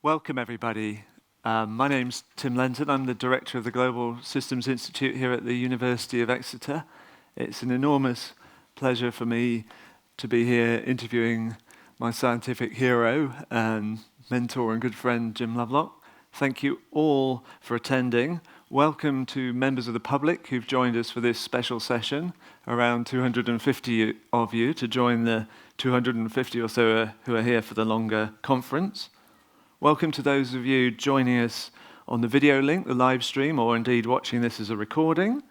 Welcome, everybody. My name's Tim Lenton. I'm the director of the Global Systems Institute here at the University of Exeter. It's an enormous pleasure for me to be here interviewing my scientific hero and mentor and good friend, Jim Lovelock. Thank you all for attending. Welcome to members of the public who've joined us for this special session, around 250 of you to join the 250 or so who are here for the longer conference. Welcome to those of you joining us on the video link, the live stream, or indeed watching this as a recording.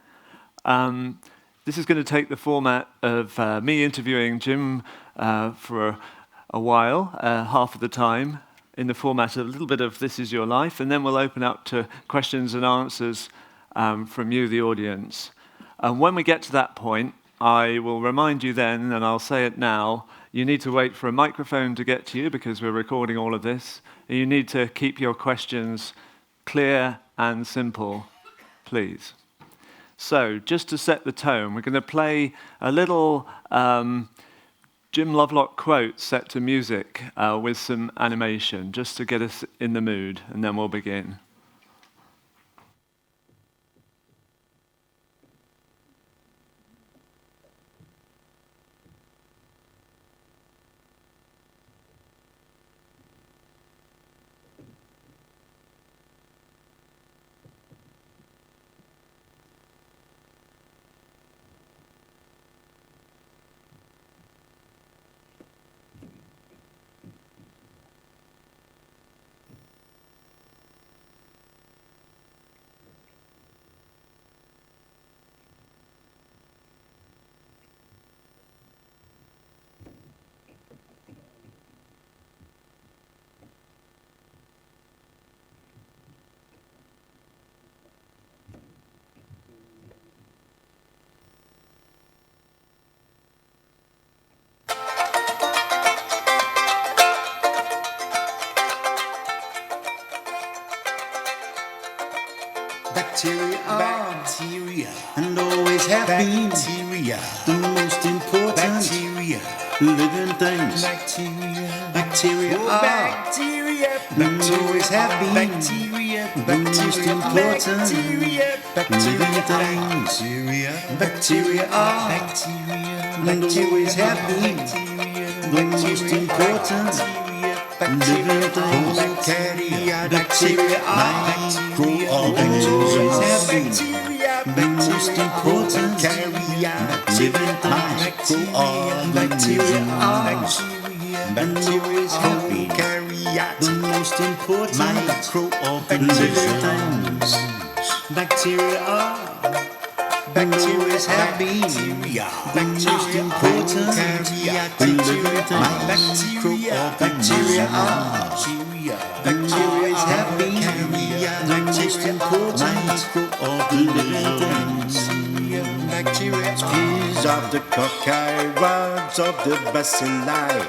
This is going to take the format of me interviewing Jim for a while, half of the time, in the format of a little bit of This Is Your Life, and then we'll open up to questions and answers from you, the audience. And when we get to that point, I will remind you then, and I'll say it now, you need to wait for a microphone to get to you because we're recording all of this. And you need to keep your questions clear and simple, please. So, just to set the tone, we're going to play a little Jim Lovelock quote set to music with some animation, just to get us in the mood, and then we'll begin. Bacteria, and always have been the most important living things. Bacteria and always have been the most important living things. Bacteria and always have been the most important living things. Bacteria microorganisms have been the most important living things. Microorganisms have been the most important living things. Bacteria always have been the most important living things. Bacteria always have been the most important living things. Spheres of the cocci, rods of the bacilli,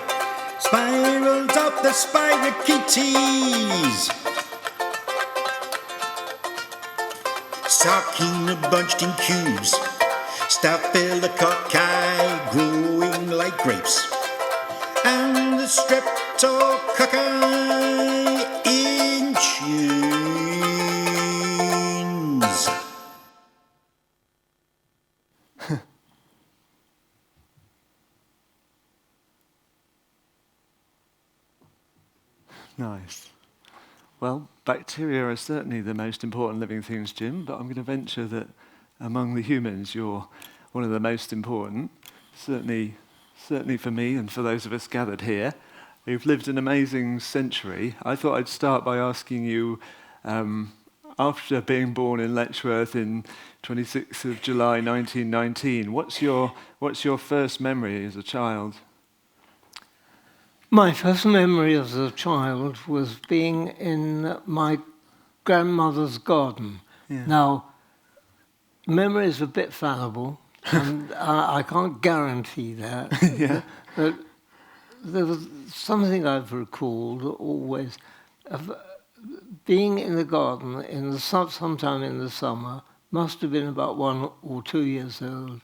spirals of the spirochetes, sarcina bunched in cubes, staphylococci growing like grapes, and the streptococci in chains. Nice. Well, bacteria are certainly the most important living things, Jim, but I'm going to venture that among the humans, you're one of the most important, certainly for me and for those of us gathered here. You've lived an amazing century. I thought I'd start by asking you, after being born in Letchworth in 26th of July 1919, what's your first memory as a child? My first memory as a child was being in my grandmother's garden. Yeah. Now, memory is a bit fallible, and I can't guarantee that. Yeah. But there was something I've recalled always of being in the garden sometime in the summer, must have been about 1 or 2 years old,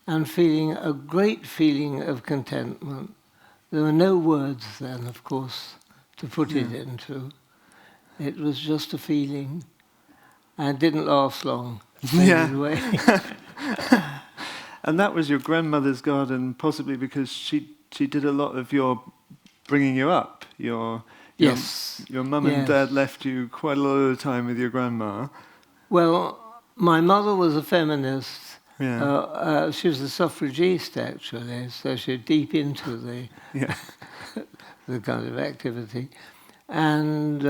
and feeling a great feeling of contentment. There were no words then, of course, to put it into. It was just a feeling, and didn't last long. It Yeah. faded away. And that was your grandmother's garden, possibly because she did a lot of your bringing you up. Your Yes. mum and Yes. dad left you quite a lot of the time with your grandma. Well, my mother was a feminist. Yeah. She was a suffragist, actually, so she was deep into Yeah. the kind of activity. And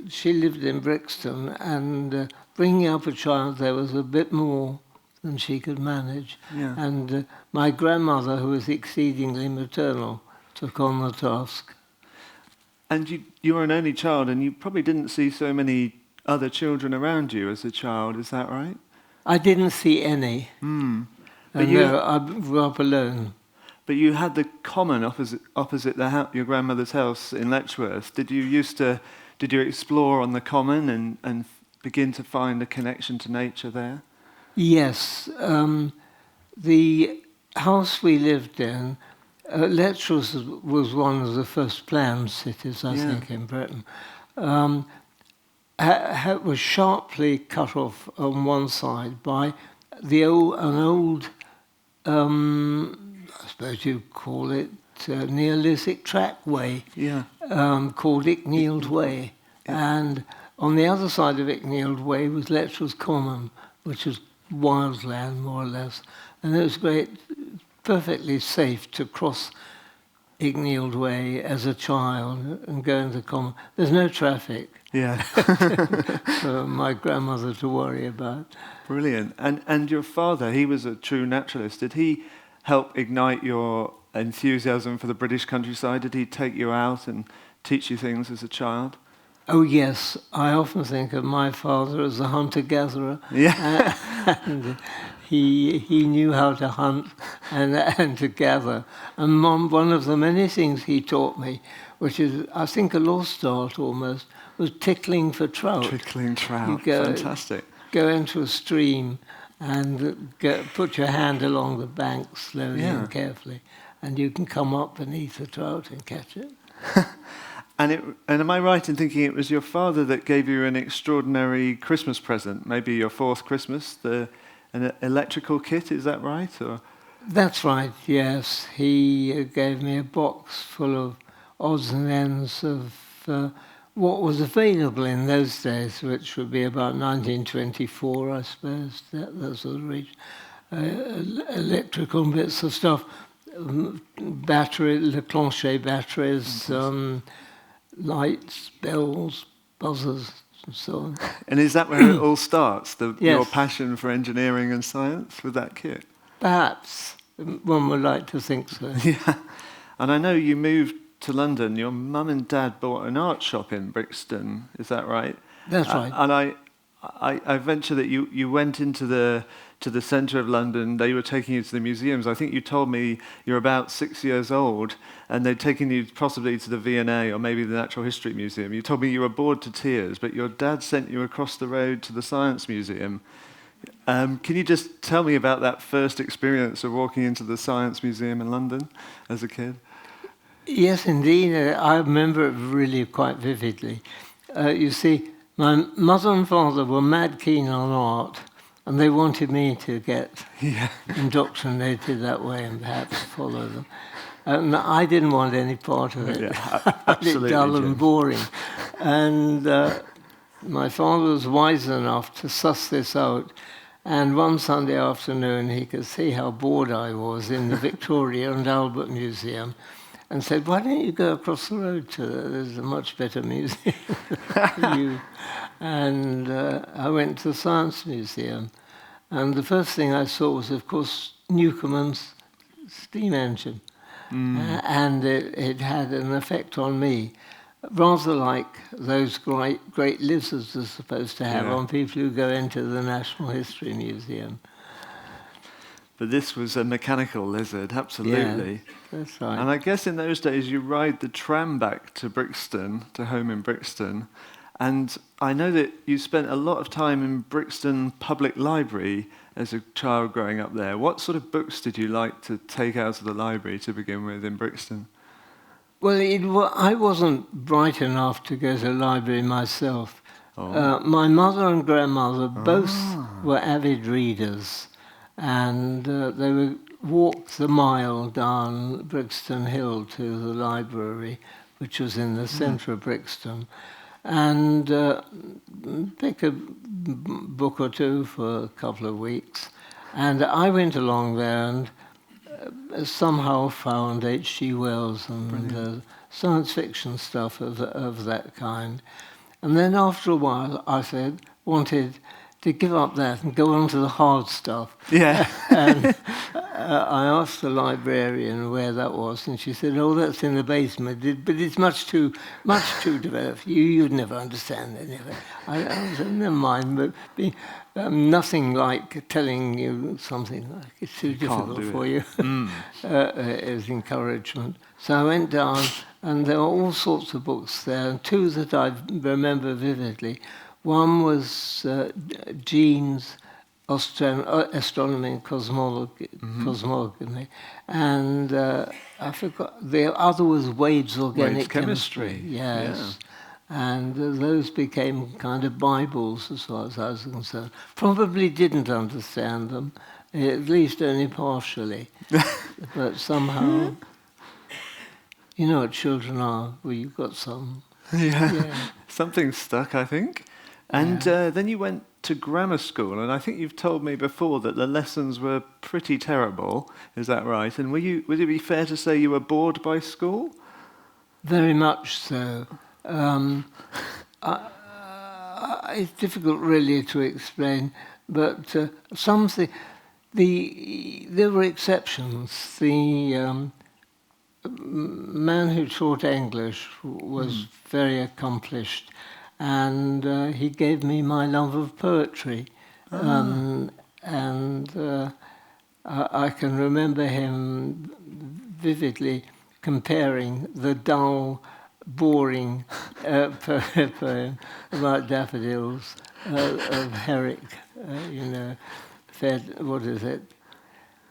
she lived in Brixton, and bringing up a child there was a bit more than she could manage. Yeah. And my grandmother, who was exceedingly maternal, took on the task. And you were an only child, and you probably didn't see so many other children around you as a child. Is that right? I didn't see any. Hmm. But no, I grew up alone. But you had the common opposite your grandmother's house in Letchworth. Did you explore on the common and begin to find a connection to nature there? Yes. The house we lived in, Letchworth was one of the first planned cities, I think, in Britain. Was sharply cut off on one side by an old I suppose you'd call it Neolithic trackway, called Icknield Way. Yeah. And on the other side of Icknield Way was Letchworth Common, which was wild land, more or less. And it was perfectly safe to cross Icknield Way as a child and go into Common. There's no traffic. Yeah. For my grandmother to worry about. Brilliant. And your father, he was a true naturalist. Did he help ignite your enthusiasm for the British countryside? Did he take you out and teach you things as a child? Oh, yes. I often think of my father as a hunter-gatherer. Yeah. And he knew how to hunt and to gather. And one of the many things he taught me, which is, I think, a lost art almost, was tickling for trout. Tickling trout. Fantastic. Go into a stream and put your hand along the bank slowly and carefully, and you can come up beneath the trout and catch it. And am I right in thinking it was your father that gave you an extraordinary Christmas present, maybe your fourth Christmas, an electrical kit, is that right? Or? That's right, yes. He gave me a box full of odds and ends of what was available in those days, which would be about 1924, I suppose, that sort of region. Electrical bits of stuff, Leclanché batteries, lights, bells, buzzers, and so on. And is that where it all starts, your passion for engineering and science with that kit? Perhaps. One would like to think so. Yeah. And I know you moved to London. Your mum and dad bought an art shop in Brixton. Is that right? That's right. And I venture that you went into the centre of London. They were taking you to the museums. I think you told me you're about 6 years old, and they'd taken you possibly to the V&A or maybe the Natural History Museum. You told me you were bored to tears, but your dad sent you across the road to the Science Museum. Can you just tell me about that first experience of walking into the Science Museum in London as a kid? Yes, indeed. I remember it really quite vividly. You see, my mother and father were mad keen on art, and they wanted me to get indoctrinated that way and perhaps follow them. And I didn't want any part of it. Yeah, absolutely. Dull and boring. And my father was wise enough to suss this out. And one Sunday afternoon, he could see how bored I was in the Victoria and Albert Museum, and said, "Why don't you go across the road to there's a much better museum for you." And I went to the Science Museum, and the first thing I saw was, of course, Newcomen's steam engine. And it had an effect on me, rather like those great lizards are supposed to have on people who go into the National History Museum. But this was a mechanical lizard, absolutely. Yeah, that's right. And I guess in those days you ride the tram back to Brixton, to home in Brixton. And I know that you spent a lot of time in Brixton Public Library as a child growing up there. What sort of books did you like to take out of the library to begin with in Brixton? Well, I wasn't bright enough to go to the library myself. My mother and grandmother both were avid readers, and they would walk the mile down Brixton Hill to the library, which was in the centre of Brixton, and pick a book or two for a couple of weeks. And I went along there and somehow found H.G. Wells and science fiction stuff of that kind. And then after a while, I wanted to give up that and go on to the hard stuff. Yeah. And I asked the librarian where that was, and she said, "Oh, that's in the basement, but it's much too developed. You'd never understand it." I said, "Never mind, but nothing like telling you something like it's too difficult for you." As encouragement. So I went down, and there were all sorts of books there, and two that I remember vividly. One was Jean's Astronomy and Cosmogony, and I forgot, the other was Wade's Organic Chemistry. Yes. Yeah. And those became kind of Bibles as far as I was concerned. Probably didn't understand them, at least only partially. But somehow, you know what children are, well, you've got some. Yeah. Something stuck, I think. And then you went to grammar school, and I think you've told me before that the lessons were pretty terrible. Is that right? And would it be fair to say you were bored by school? Very much so. It's difficult really to explain, but there were exceptions. The man who taught English was very accomplished, and he gave me my love of poetry. I can remember him vividly comparing the dull, boring poem about daffodils of Herrick, what is it?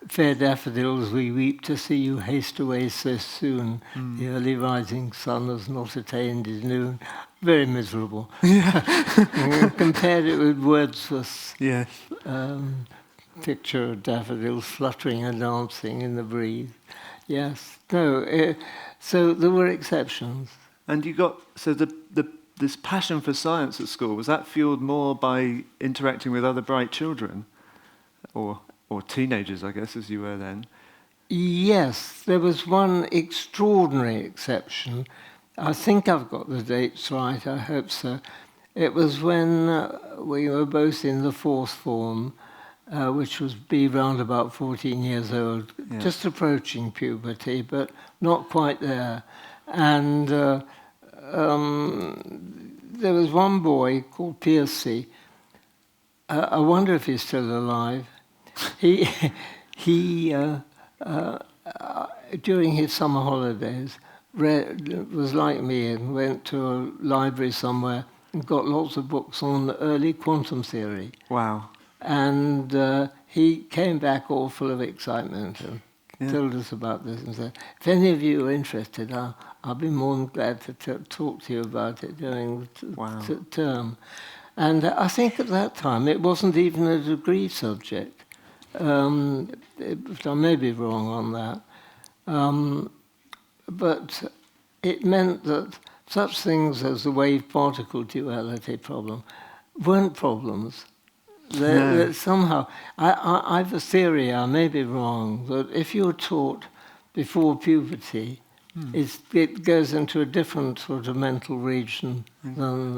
Fair daffodils, we weep to see you haste away so soon. The early rising sun has not attained his noon. Very miserable. Compared it with Wordsworth's picture of daffodils fluttering and dancing in the breeze. Yes. No. So there were exceptions. And you got this passion for science at school. Was that fueled more by interacting with other bright children, or teenagers, I guess, as you were then? Yes, there was one extraordinary exception. I think I've got the dates right, I hope so. It was when we were both in the fourth form, which was round about 14 years old, just approaching puberty, but not quite there. And there was one boy called Piercy. I wonder if he's still alive. He during his summer holidays, was like me and went to a library somewhere and got lots of books on early quantum theory. Wow. And he came back all full of excitement and told us about this and said, if any of you are interested, I'll be more than glad to talk to you about it during the term. And I think at that time it wasn't even a degree subject. I may be wrong on that. But it meant that such things as the wave-particle duality problem weren't problems. That somehow, I have a theory, I may be wrong, that if you're taught before puberty, it goes into a different sort of mental region than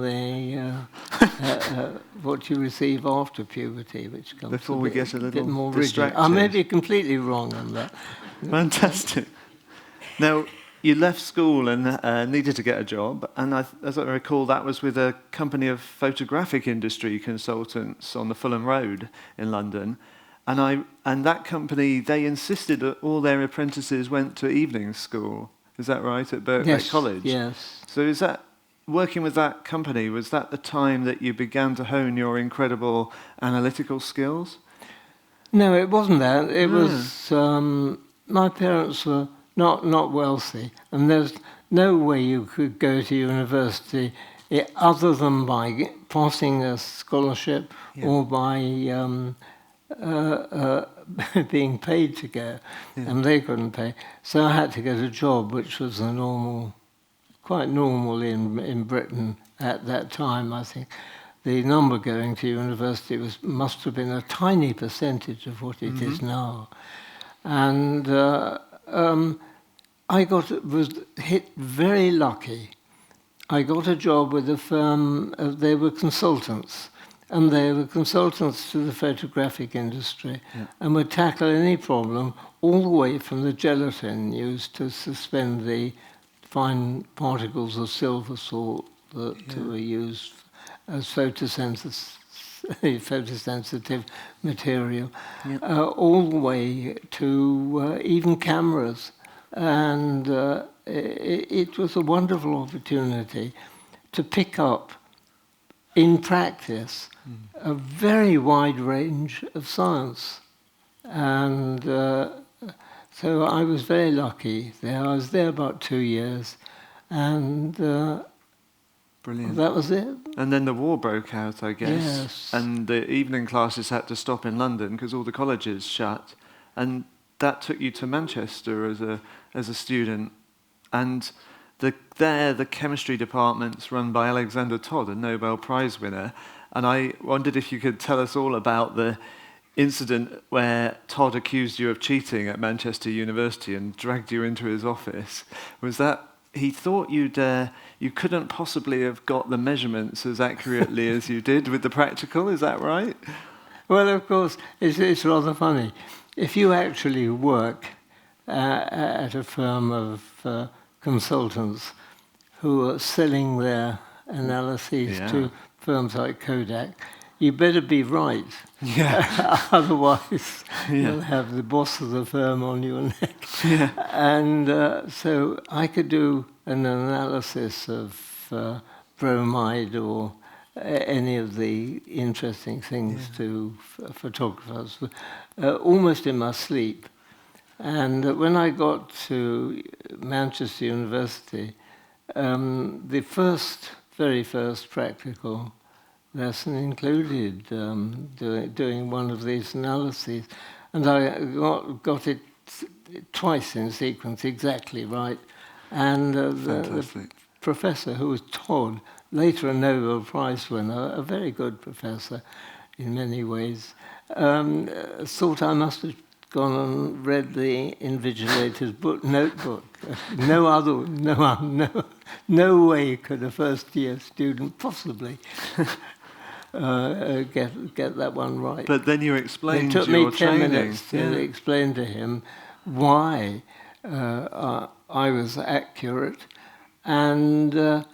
what you receive after puberty, which comes before we get a little bit more distracted. I may be completely wrong on that. Fantastic. Now, you left school and needed to get a job, and as I recall, that was with a company of photographic industry consultants on the Fulham Road in London. And that company, they insisted that all their apprentices went to evening school. Is that right, at Birkbeck College? Yes. So is that, working with that company, was that the time that you began to hone your incredible analytical skills? No, it wasn't that. It was, my parents were not wealthy, and there's no way you could go to university other than by passing a scholarship or by being paid to go, and they couldn't pay. So I had to get a job, which was quite normal in Britain at that time. I think the number going to university must have been a tiny percentage of what it is now, and I was hit very lucky. I got a job with a firm. They were consultants. And they were consultants to the photographic industry and would tackle any problem all the way from the gelatin used to suspend the fine particles of silver salt that were used as photosensitive material, all the way to even cameras. And it was a wonderful opportunity to pick up in practice a very wide range of science. And so I was very lucky there. I was there about 2 years, and brilliant. That was it. And then the war broke out, I guess. Yes. And the evening classes had to stop in London because all the colleges shut. And that took you to Manchester as a student. And the chemistry department's run by Alexander Todd, a Nobel Prize winner. And I wondered if you could tell us all about the incident where Todd accused you of cheating at Manchester University and dragged you into his office. Was that he thought you couldn't possibly have got the measurements as accurately as you did with the practical? Is that right? Well, of course, it's rather funny. If you actually work at a firm of consultants who are selling their analyses to firms like Kodak, you better be right. Yeah. Otherwise, you'll have the boss of the firm on your neck. Yeah. And so I could do an analysis of bromide or any of the interesting things to photographers almost in my sleep. And when I got to Manchester University, the very first practical lesson included doing one of these analyses. And I got it twice in sequence, exactly right. And the professor, who was Todd, later a Nobel Prize winner, a very good professor in many ways, thought I must have gone and read the invigilator's notebook. No way could a first-year student possibly get that one right. But then you explained your training. It took me 10 minutes to explain to him why I was accurate, and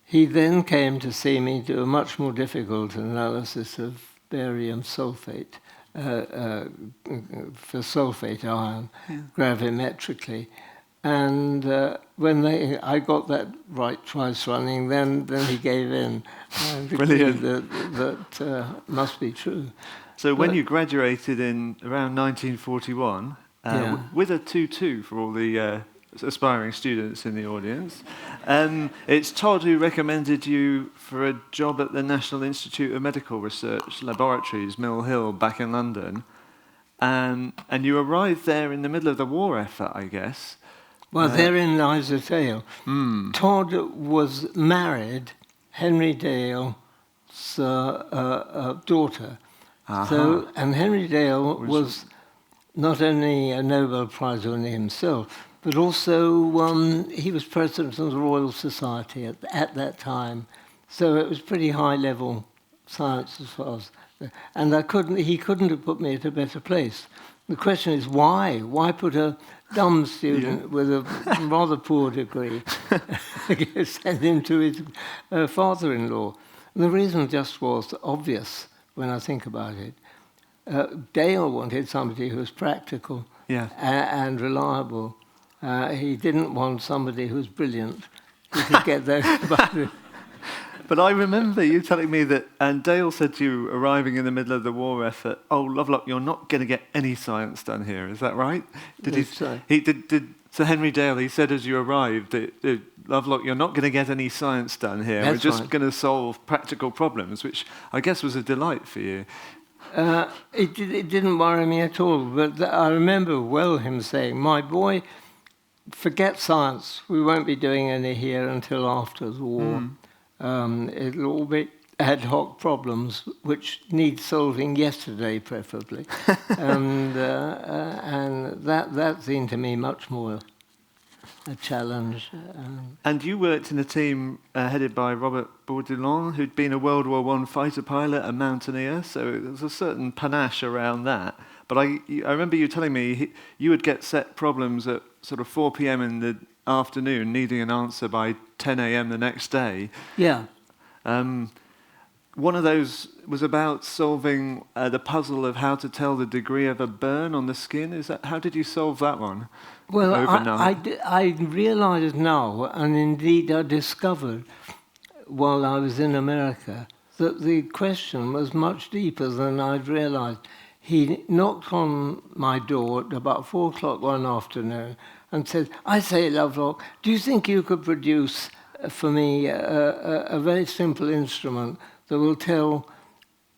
he then came to see me do a much more difficult analysis of barium sulfate for sulfate ion gravimetrically. And when I got that right twice running, then he gave in. Brilliant. That must be true. So when you graduated in around 1941, with a 2-2 for all the aspiring students in the audience, it's Todd who recommended you for a job at the National Institute of Medical Research Laboratories, Mill Hill, back in London. And you arrived there in the middle of the war effort, I guess. Well, therein lies the tale. Todd was married, Henry Dale's daughter. So, and Henry Dale was not only a Nobel Prize winner himself, but also he was president of the Royal Society at that time. So it was pretty high-level science as far as... And he couldn't have put me at a better place. The question is why? Why put a dumb student with a rather poor degree, send him to his father-in-law? And the reason just was obvious when I think about it. Dale wanted somebody who was practical and reliable. He didn't want somebody who was brilliant, who could get there about it. But I remember you telling me that, and Dale said to you, arriving in the middle of the war effort, "Oh, Lovelock, you're not going to get any science done here." Is that right? Did he say? He did. So Henry Dale, he said as you arrived, Lovelock, you're not going to get any science done here. That's We're just right. going to solve practical problems, which I guess was a delight for you. It didn't worry me at all, but I remember well him saying, "My boy, forget science. We won't be doing any here until after the war. It'll all be ad hoc problems which need solving yesterday, preferably." and that seemed to me much more a challenge. And you worked in a team headed by Robert Bourdillon, who'd been a World War I fighter pilot, a mountaineer, so there's a certain panache around that. But I remember you telling me you would get set problems at sort of 4 p.m. in the afternoon, needing an answer by 10 a.m. the next day. Yeah. One of those was about solving the puzzle of how to tell the degree of a burn on the skin. How did you solve that one? Well, overnight? I realise now, and indeed I discovered while I was in America, that the question was much deeper than I'd realised. He knocked on my door at about 4 o'clock one afternoon and said, "I say, Lovelock, do you think you could produce for me a very simple instrument that will tell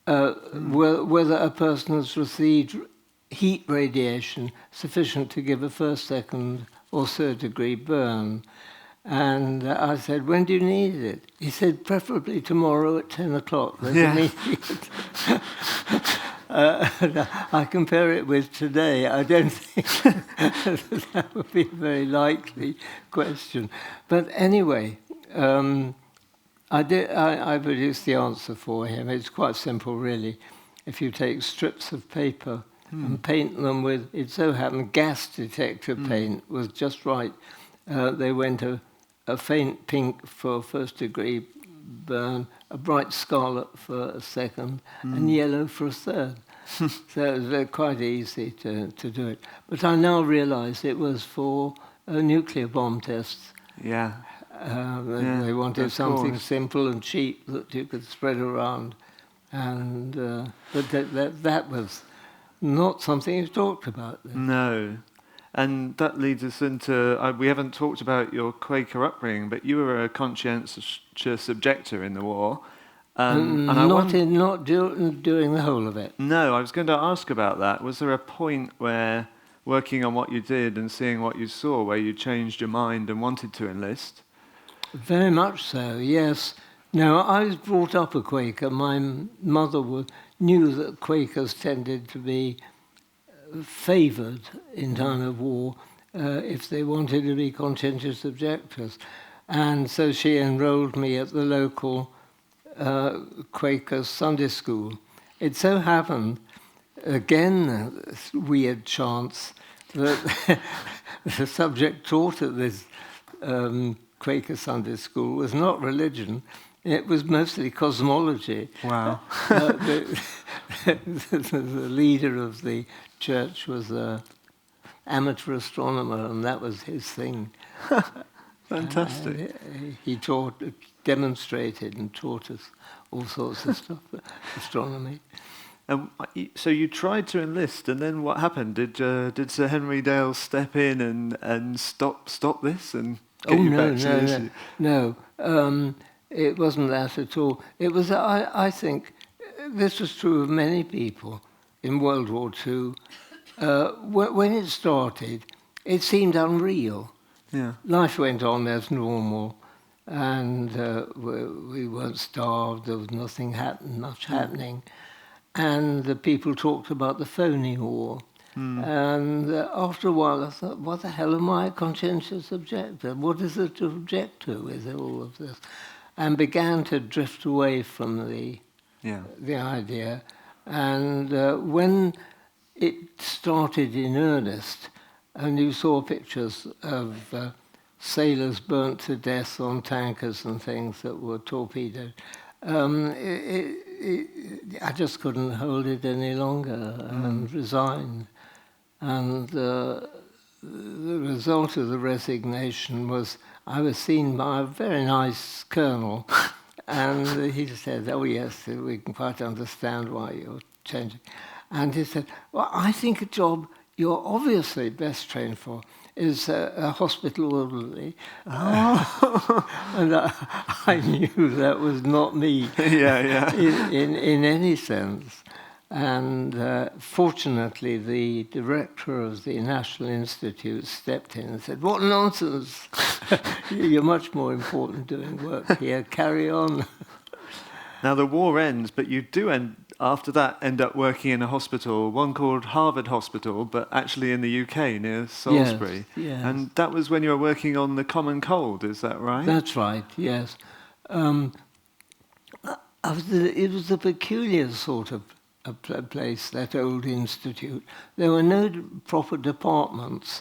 whether a person has received heat radiation sufficient to give a first, second, or third degree burn?" And I said, "When do you need it?" He said, "Preferably tomorrow at 10 o'clock. There's immediate." I compare it with today. I don't think that would be a very likely question. But anyway, I produced the answer for him. It's quite simple, really. If you take strips of paper and paint them with, it so happened, gas detector paint was just right. They went a faint pink for first degree burn, a bright scarlet for a second, and yellow for a third. So it was quite easy to do it. But I now realise it was for nuclear bomb tests. Yeah. They wanted of something course. simple and cheap that you could spread around. And but that was not something you talked about then. No. And that leads us into, we haven't talked about your Quaker upbringing, but you were a conscientious objector in the war. Not doing the whole of it. No, I was going to ask about that. Was there a point where, working on what you did and seeing what you saw, where you changed your mind and wanted to enlist? Very much so, yes. No, I was brought up a Quaker. My mother knew that Quakers tended to be favoured in time of war if they wanted to be conscientious objectors. And so she enrolled me at the local Quaker Sunday school. It so happened, again, this weird chance, that the subject taught at this Quaker Sunday school was not religion, it was mostly cosmology. Wow. The leader of the church was an amateur astronomer, and that was his thing. Fantastic. He demonstrated and taught us all sorts of stuff, astronomy. So you tried to enlist, and then what happened? Did Sir Henry Dale step in and stop this and get you back to this? No. It wasn't that at all. It was, I think, this was true of many people in World War II. When it started, it seemed unreal. Yeah. Life went on as normal, and we weren't starved. There was nothing much happening, and the people talked about the phony war. And after a while, I thought, "What the hell am I, a conscientious objector? What is it to object to with all of this?" And began to drift away from the idea. And when it started in earnest, and you saw pictures of sailors burnt to death on tankers and things that were torpedoed, I just couldn't hold it any longer and resigned. And the result of the resignation was I was seen by a very nice colonel, and he said, "Oh yes, we can quite understand why you're changing." And he said, "Well, I think a job you're obviously best trained for is a hospital orderly. And I knew that was not me in any sense. And fortunately, the director of the National Institute stepped in and said, "What nonsense! You're much more important doing work here. Carry on." Now the war ends, but you do after that end up working in a hospital, one called Harvard Hospital, but actually in the UK near Salisbury. Yes. And that was when you were working on the common cold, is that right? That's right, yes. It was a peculiar sort of a place, that old institute. There were no proper departments,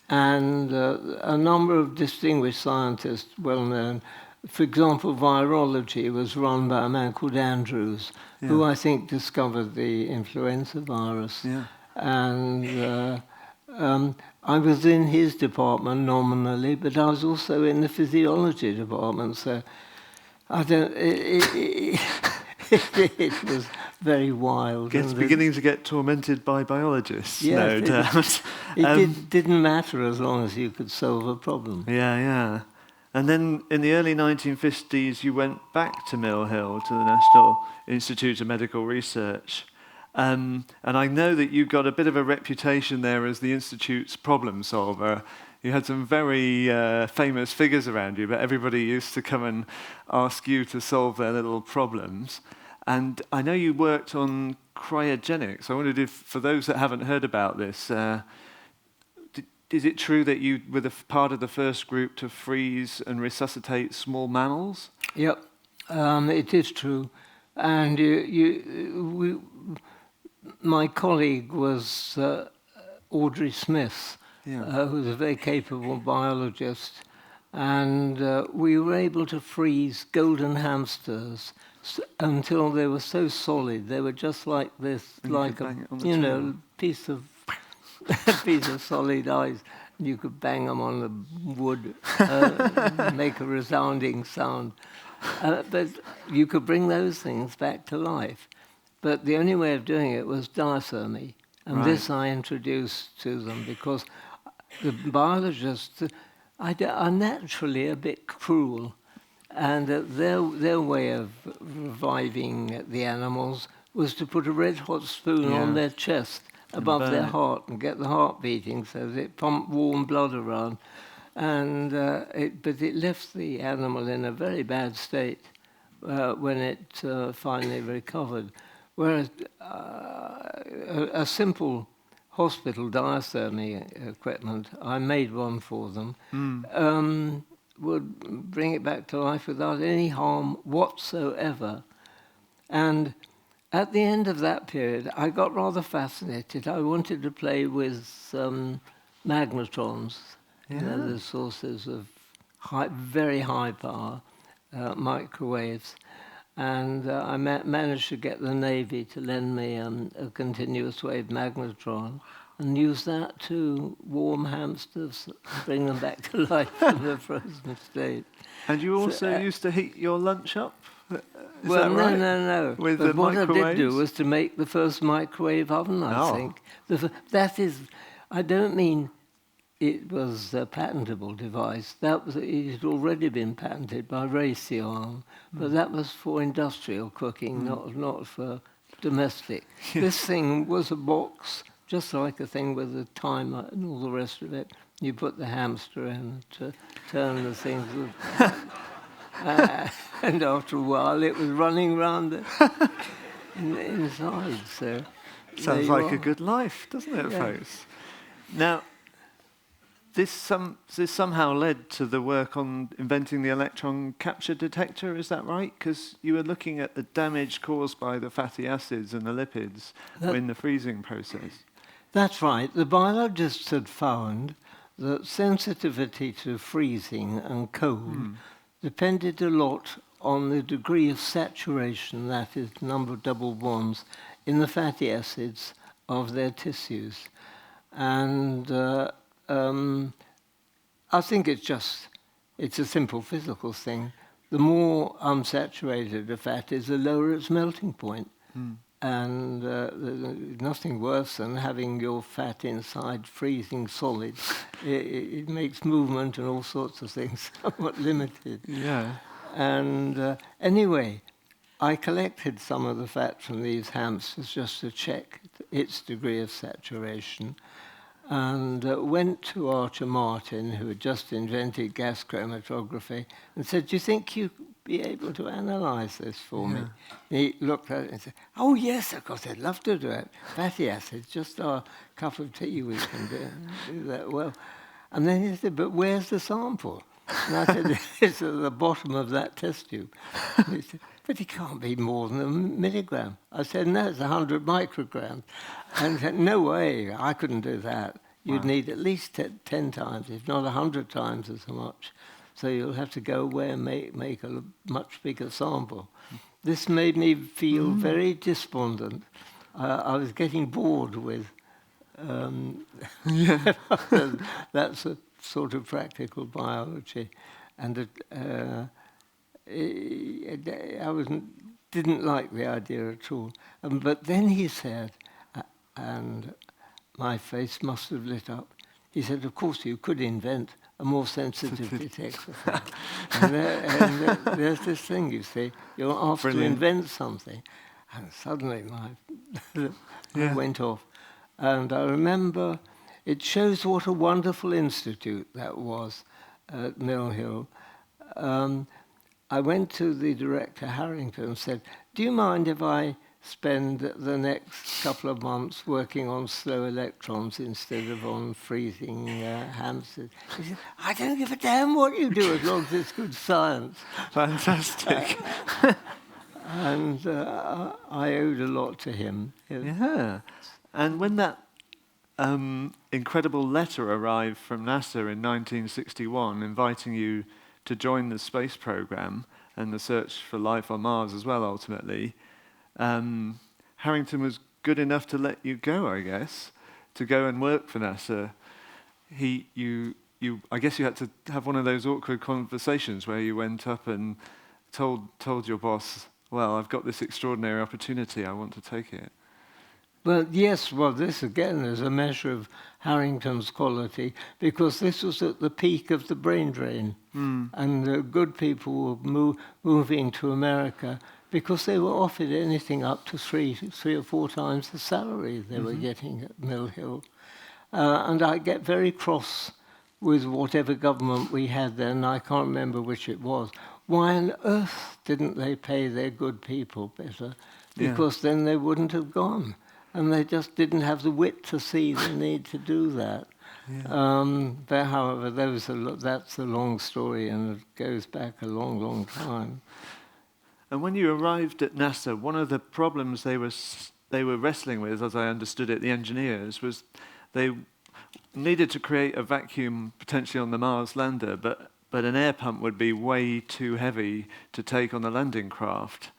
and a number of distinguished scientists, well known. For example, virology was run by a man called Andrews, who I think discovered the influenza virus. Yeah. And I was in his department nominally, but I was also in the physiology department, so I don't. It was very wild. It's beginning to get tormented by biologists, no doubt. It didn't matter as long as you could solve a problem. Yeah. And then in the early 1950s, you went back to Mill Hill, to the National Institute of Medical Research. And I know that you got a bit of a reputation there as the Institute's problem solver. You had some very famous figures around you, but everybody used to come and ask you to solve their little problems. And I know you worked on cryogenics. I wondered if, for those that haven't heard about this, is it true that you were part of the first group to freeze and resuscitate small mammals? Yep, it is true. And my colleague was Audrey Smith, who was a very capable biologist, and we were able to freeze golden hamsters until they were so solid. They were just like this, and like a piece of solid ice. You could bang them on the wood, make a resounding sound. But you could bring those things back to life. But the only way of doing it was diathermy. And this I introduced to them because the biologists are naturally a bit cruel. And their way of reviving the animals was to put a red-hot spoon on their chest above their heart and get the heart beating so that it pumped warm blood around. And but it left the animal in a very bad state when it finally recovered. Whereas a simple hospital diathermy equipment, I made one for them, would bring it back to life without any harm whatsoever. And at the end of that period, I got rather fascinated. I wanted to play with magnetrons, the sources of very high power microwaves. And I managed to get the Navy to lend me a continuous wave magnetron and use that to warm hamsters, bring them back to life from the frozen state. And you also used to heat your lunch up? Well, no. With but the what I microwaves? did do was to make the first microwave oven, I think. That is, I don't mean it was a patentable device. It had already been patented by Raytheon, but that was for industrial cooking, not for domestic. This thing was a box, just like a thing with a timer and all the rest of it. You put the hamster in to turn the things. And after a while, it was running around inside. So sounds like a good life, doesn't it, folks? Now, this somehow led to the work on inventing the electron capture detector. Is that right? Because you were looking at the damage caused by the fatty acids and the lipids in the freezing process. That's right. The biologists had found that sensitivity to freezing and cold depended a lot on the degree of saturation, that is, number of double bonds, in the fatty acids of their tissues. And I think it's a simple physical thing. The more unsaturated a fat is, the lower its melting point. and nothing worse than having your fat inside freezing solid. It makes movement and all sorts of things somewhat limited. Yeah. And anyway, I collected some of the fat from these hamsters just to check its degree of saturation, and went to Archer Martin, who had just invented gas chromatography, and said, "Do you think you'd be able to analyse this for me?" He looked at it and said, "Oh yes, of course, I'd love to do it. Fatty acids, just our cup of tea, we can do that well." And then he said, "But where's the sample?" And I said, "It's at the bottom of that test tube." And he said, "But it can't be more than a milligram." I said, "No, it's 100 micrograms." And he said, "No way, I couldn't do that. You'd need at least 10 times, if not 100 times as much. So you'll have to go away and make a much bigger sample." This made me feel very despondent. I was getting bored with that's a sort of practical biology, and didn't like the idea at all. But then he said, and my face must have lit up. He said, "Of course, you could invent a more sensitive detector." And there's this thing, you see, you're asked to invent something, and suddenly I went off. And I remember it shows what a wonderful institute that was at Mill Hill. I went to the director, Harrington, and said, "Do you mind if I spend the next couple of months working on slow electrons instead of on freezing hamsters?" He said, "I don't give a damn what you do as long as it's good science." Fantastic. And I owed a lot to him. Yeah. And when that incredible letter arrived from NASA in 1961 inviting you to join the space program and the search for life on Mars as well, ultimately, Harrington was good enough to let you go, I guess, to go and work for NASA. I guess you had to have one of those awkward conversations where you went up and told your boss, "Well, I've got this extraordinary opportunity, I want to take it." Well, yes, this again is a measure of Harrington's quality, because this was at the peak of the brain drain. And the good people were moving to America because they were offered anything up to three or four times the salary they were getting at Mill Hill. And I get very cross with whatever government we had then, I can't remember which it was. Why on earth didn't they pay their good people better? Because then they wouldn't have gone. And they just didn't have the wit to see the need to do that. But however, that's a long story, and it goes back a long, long time. And when you arrived at NASA, one of the problems they were wrestling with, as I understood it, the engineers, was they needed to create a vacuum potentially on the Mars lander, but an air pump would be way too heavy to take on the landing craft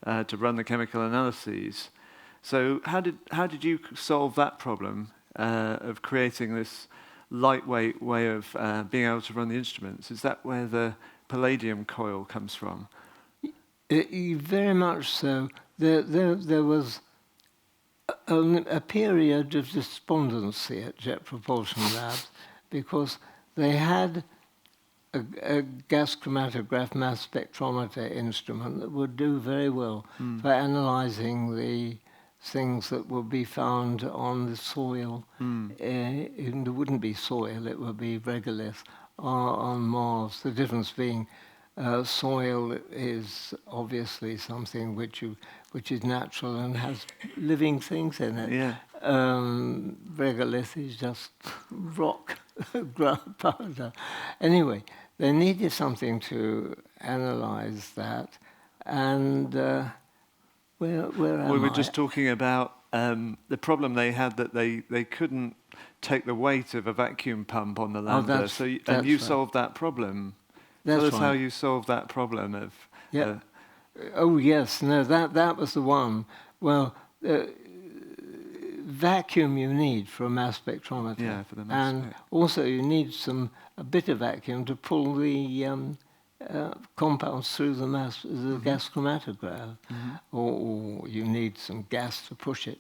to run the chemical analyses. So how did you solve that problem of creating this lightweight way of being able to run the instruments? Is that where the palladium coil comes from? Very much so. There was a period of despondency at Jet Propulsion Labs because they had a gas chromatograph mass spectrometer instrument that would do very well for analysing the things that would be found on the soil. There wouldn't be soil, it would be regolith on Mars. The difference being soil is obviously something which is natural and has living things in it. Regolith is just rock, ground powder. Anyway, they needed something to analyse that, and where am we were I? just talking about the problem they had, that they couldn't take the weight of a vacuum pump on the lander. You solved that problem. Tell us how you solved that problem of. Oh yes, no, that was the one. Well, vacuum you need for a mass spectrometer. For the mass and also you need a bit of vacuum to pull the compounds through the gas chromatograph, or you need some gas to push it.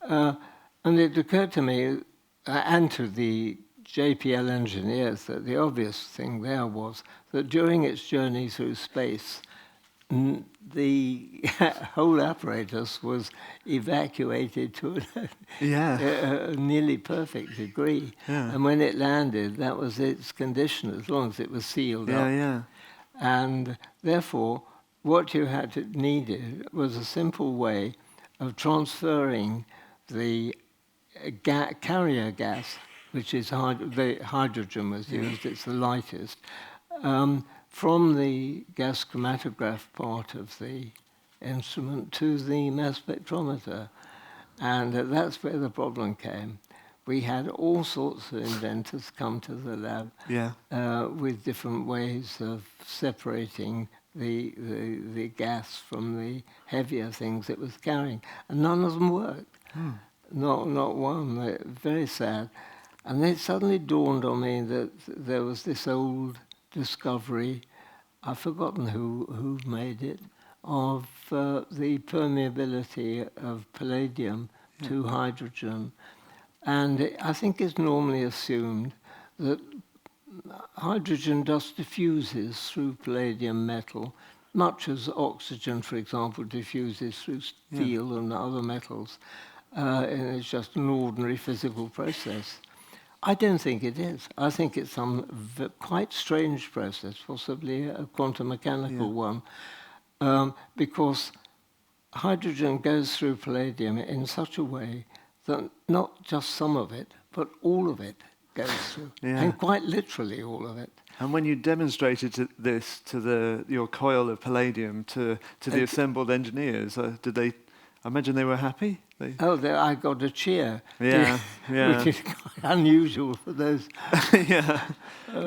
And it occurred to me, and to the JPL engineers, that the obvious thing there was that during its journey through space, the whole apparatus was evacuated to a nearly perfect degree. Yeah. And when it landed, that was its condition, as long as it was sealed up. Yeah. And therefore, what you needed was a simple way of transferring the carrier gas, which is the hydrogen was used, it's the lightest, from the gas chromatograph part of the instrument to the mass spectrometer. And that's where the problem came. We had all sorts of inventors come to the lab with different ways of separating the gas from the heavier things it was carrying. And none of them worked. Not one. Very sad. And it suddenly dawned on me that there was this old discovery, I've forgotten who made it, of the permeability of palladium to hydrogen. And I think it's normally assumed that hydrogen just diffuses through palladium metal, much as oxygen, for example, diffuses through steel and other metals. And it's just an ordinary physical process. I don't think it is. I think it's some quite strange process, possibly a quantum mechanical one, because hydrogen goes through palladium in such a way that not just some of it, but all of it goes through, and quite literally all of it. And when you demonstrated this to your coil of palladium to the assembled engineers, did they? I imagine they were happy. I got a cheer. Yeah. Which is quite unusual for those.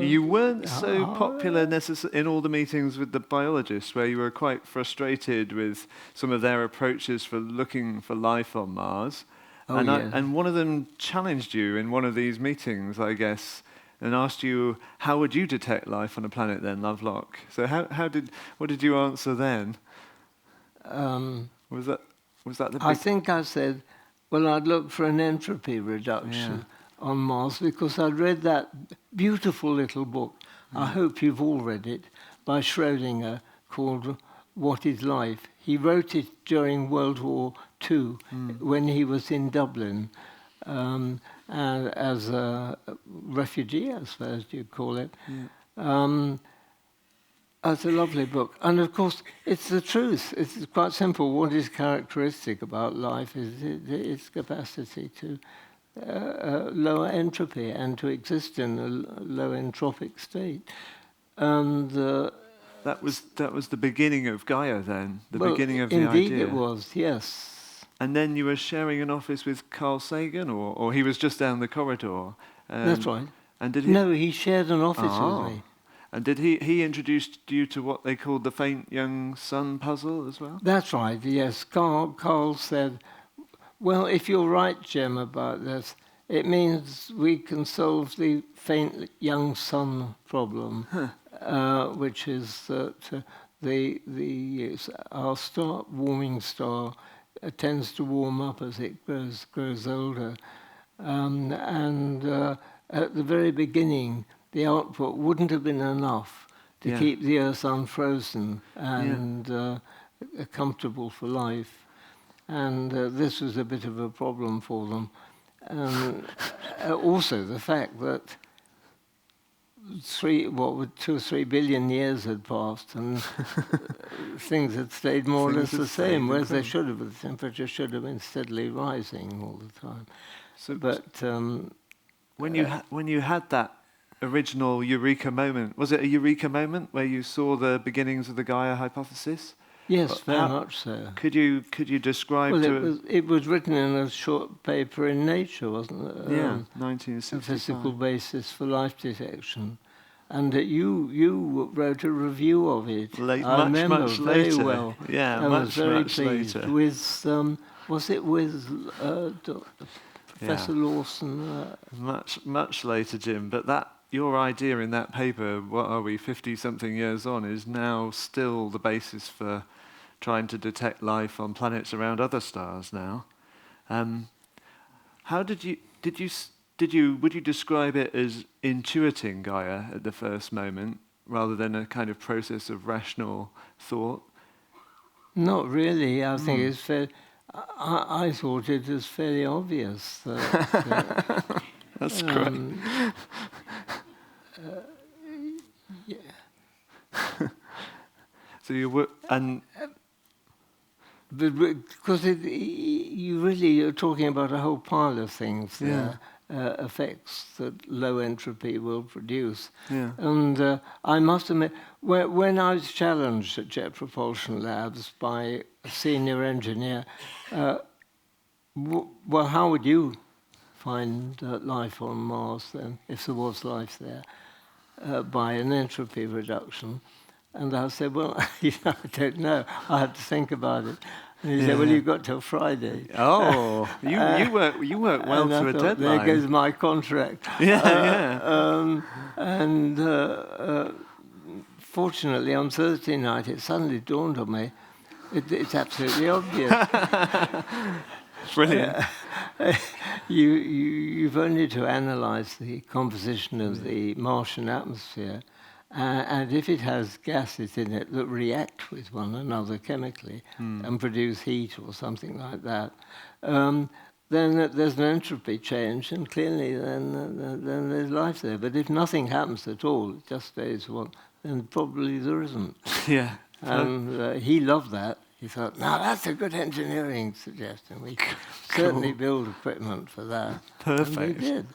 You weren't so popular in all the meetings with the biologists, where you were quite frustrated with some of their approaches for looking for life on Mars. And one of them challenged you in one of these meetings, I guess, and asked you, how would you detect life on a planet then, Lovelock? So what did you answer then? Was that the I think I said, well, I'd look for an entropy reduction on Mars, because I'd read that beautiful little book, I hope you've all read it, by Schrödinger, called What is Life? He wrote it during World War II, when he was in Dublin, and as a refugee, I suppose you'd call it. It's a lovely book. And of course, it's the truth. It's quite simple. What is characteristic about life is its capacity to lower entropy and to exist in a low entropic state. And that was the beginning of Gaia then, beginning of the idea. Indeed it was, yes. And then you were sharing an office with Carl Sagan, or he was just down the corridor? That's right. And did No, he shared an office with me. And did he introduced you to what they called the faint young sun puzzle as well? That's right, yes. Carl said, well, if you're right, Jim, about this, it means we can solve the faint young sun problem, which is that our warming star tends to warm up as it grows older. And at the very beginning, the output wouldn't have been enough to keep the Earth unfrozen and comfortable for life. And this was a bit of a problem for them. Also the fact that 2 or 3 billion years had passed and things had stayed more or less the same, whereas they should have. The temperature should have been steadily rising all the time. When you had that original eureka moment, was it a eureka moment where you saw the beginnings of the Gaia hypothesis? Yes, very much so. Could you describe? Well, it was written in a short paper in Nature, wasn't it? 1965. A physical basis for life detection, and you wrote a review of it. I remember much very later. well. Yeah, I was very much pleased later. with. Was it with Professor Lawson? Much later, Jim. But your idea in that paper, what are we, 50-something years on, is now still the basis for trying to detect life on planets around other stars now. How would you describe it as intuiting Gaia at the first moment, rather than a kind of process of rational thought? Not really. I think it's fair. I thought it was fairly obvious that. That's great. Yeah. So you were, and But because you're talking about a whole pile of things there, effects that low entropy will produce. Yeah. And I must admit, when I was challenged at Jet Propulsion Labs by a senior engineer, well, how would you find life on Mars then, if there was life there, by an entropy reduction? And I said, well, I don't know. I have to think about it. And he said, well, you've got till Friday. Oh, you work well to a deadline. There goes my contract. Fortunately, on Thursday night, it suddenly dawned on me, it's absolutely obvious. Brilliant. You've only to analyze the composition of the Martian atmosphere, and if it has gases in it that react with one another chemically and produce heat or something like that, then there's an entropy change, and clearly then there's life there. But if nothing happens at all, it just stays one, then probably there isn't. Yeah. And he loved that. He thought, now that's a good engineering suggestion. We certainly build equipment for that. Perfect. And we did.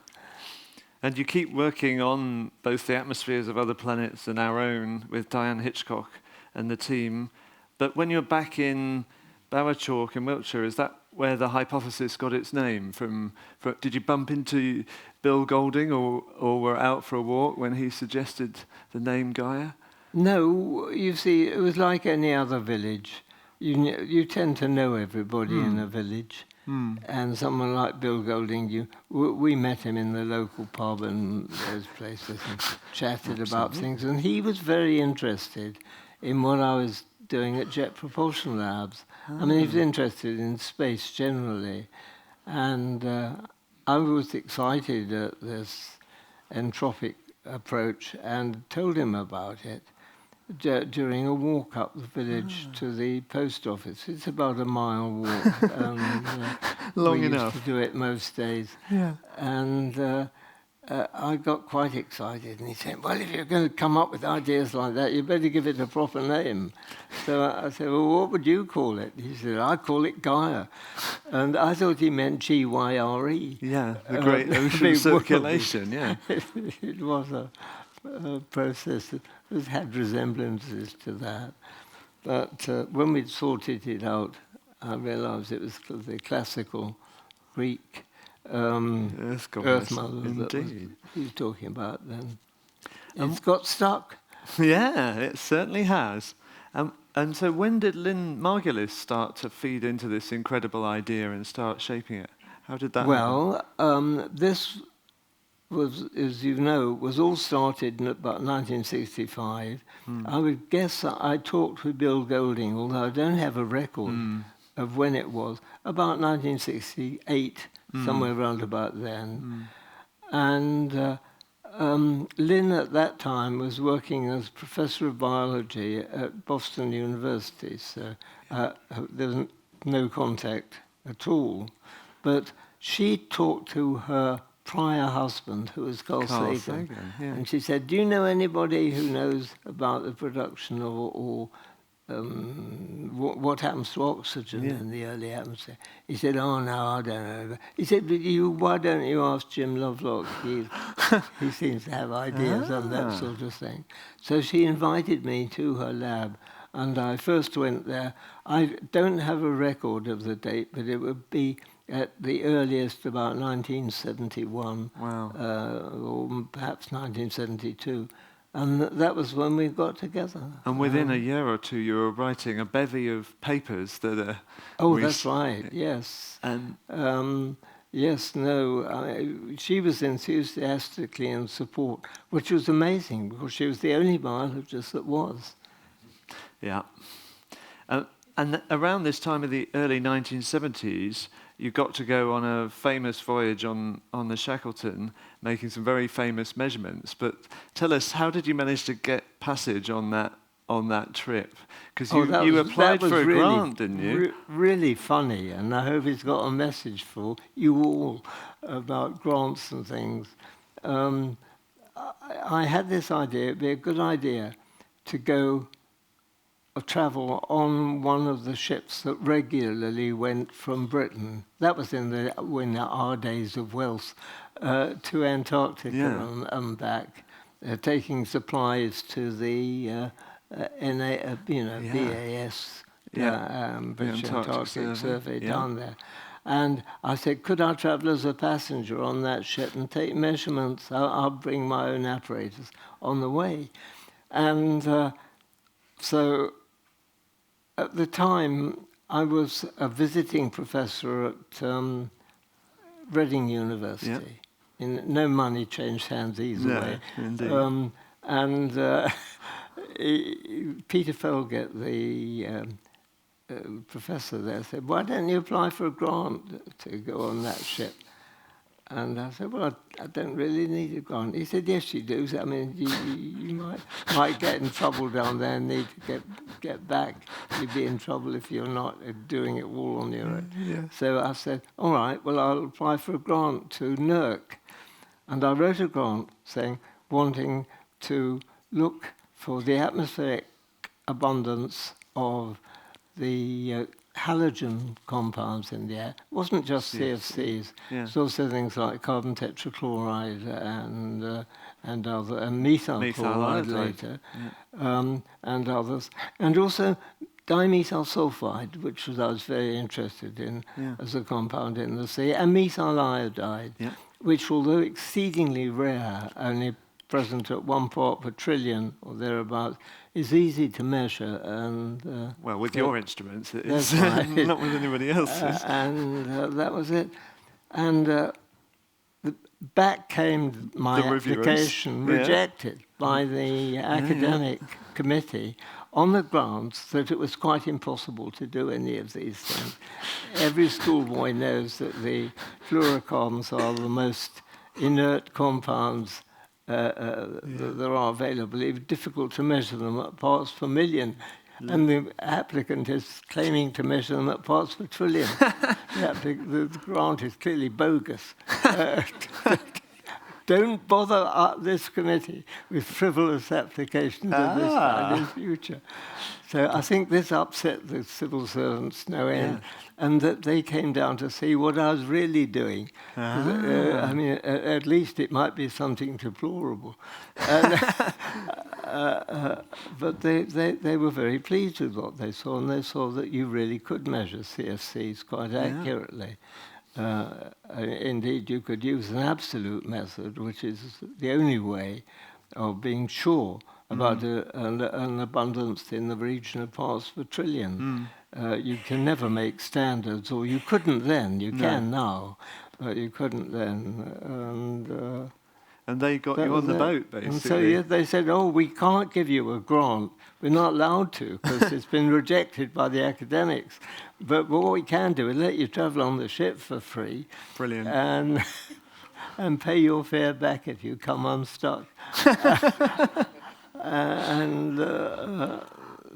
And you keep working on both the atmospheres of other planets and our own with Diane Hitchcock and the team. But when you're back in Bowerchalk in Wiltshire, is that where the hypothesis got its name from? Did you bump into Bill Golding or were out for a walk when he suggested the name Gaia? No, you see, it was like any other village. You tend to know everybody in a village. And someone like Bill Golding, we met him in the local pub and those places and chatted about things. And he was very interested in what I was doing at Jet Propulsion Labs. I mean, he was interested in space generally. And I was excited at this entropic approach and told him about it during a walk up the village to the post office. It's about a mile walk. Long we enough. used to do it most days. Yeah. And I got quite excited. And he said, well, if you're going to come up with ideas like that, you better give it a proper name. So I said, well, what would you call it? He said, I call it Gaia. And I thought he meant G-Y-R-E. Yeah, the great ocean circulation, yeah. It was a process that had resemblances to that. But when we'd sorted it out, I realized it was the classical Greek Earth Mother that he was talking about then. It's got stuck. Yeah, it certainly has. And so when did Lynn Margulis start to feed into this incredible idea and start shaping it? How did that happen? Well, this was, as you know, was all started in about 1965. I would guess that I talked with Bill Golding, although I don't have a record of when it was, about 1968, somewhere around about then. And Lynn at that time was working as professor of biology at Boston University, so there was no contact at all. But she talked to her prior husband, who was Carl Sagan. And she said, do you know anybody who knows about the production or what happens to oxygen in the early atmosphere? He said, oh, no, I don't know. He said, why don't you ask Jim Lovelock? He seems to have ideas on that sort of thing. So she invited me to her lab, and I first went there. I don't have a record of the date, but it would be at the earliest about 1971, or perhaps 1972. And that was when we got together. And within a year or two, you were writing a bevy of papers that are... That's right, yes. And Yes, no, she was enthusiastically in support, which was amazing because she was the only biologist that was. Yeah. And around this time of the early 1970s, you got to go on a famous voyage on the Shackleton, making some very famous measurements. But tell us, how did you manage to get passage on that trip? Because you applied for a grant, didn't you? Really funny, and I hope it's got a message for you all about grants and things. I had this idea, it'd be a good idea to go travel on one of the ships that regularly went from Britain. That was in our days of wealth, to Antarctica and back, taking supplies to the BAS, British Antarctic Survey down there. And I said, could I travel as a passenger on that ship and take measurements? I'll bring my own apparatus on the way. And so at the time, I was a visiting professor at Reading University. No money changed hands either way. Indeed. And Peter Felgett, the professor there, said, why don't you apply for a grant to go on that ship? And I said, well, I don't really need a grant. He said, yes, you do. I mean, you might get in trouble down there and need to get back. You'd be in trouble if you're not doing it all on your own. Yeah. So I said, all right, well, I'll apply for a grant to NERC. And I wrote a grant saying, wanting to look for the atmospheric abundance of the halogen compounds in the air. It wasn't just CFCs. Yeah. It's also things like carbon tetrachloride and other, and methyl chloride later, and others, and also dimethyl sulfide, which I was very interested in as a compound in the sea, and methyl iodide, which, although exceedingly rare, only present at 1 part per trillion or thereabouts, is easy to measure. And well, with your instruments, it is right. not with anybody else's. And that was it. And back came my application, rejected by the academic committee on the grounds that it was quite impossible to do any of these things. Every schoolboy knows that the fluorocarbons are the most inert compounds that there are available. It's difficult to measure them at parts per million. And the applicant is claiming to measure them at parts per trillion. The grant is clearly bogus. Don't bother this committee with frivolous applications of this kind in future. So I think this upset the civil servants no end, and that they came down to see what I was really doing. I mean, at least it might be something deplorable. But they were very pleased with what they saw, and they saw that you really could measure CFCs quite accurately. Indeed, you could use an absolute method, which is the only way of being sure about an abundance in the region of parts per trillion. You can never make standards, or you couldn't then. You can now, but you couldn't then. And they got you on the boat, basically. And so they said, oh, we can't give you a grant. We're not allowed to, because it's been rejected by the academics. But what we can do is let you travel on the ship for free. Brilliant. And pay your fare back if you come unstuck.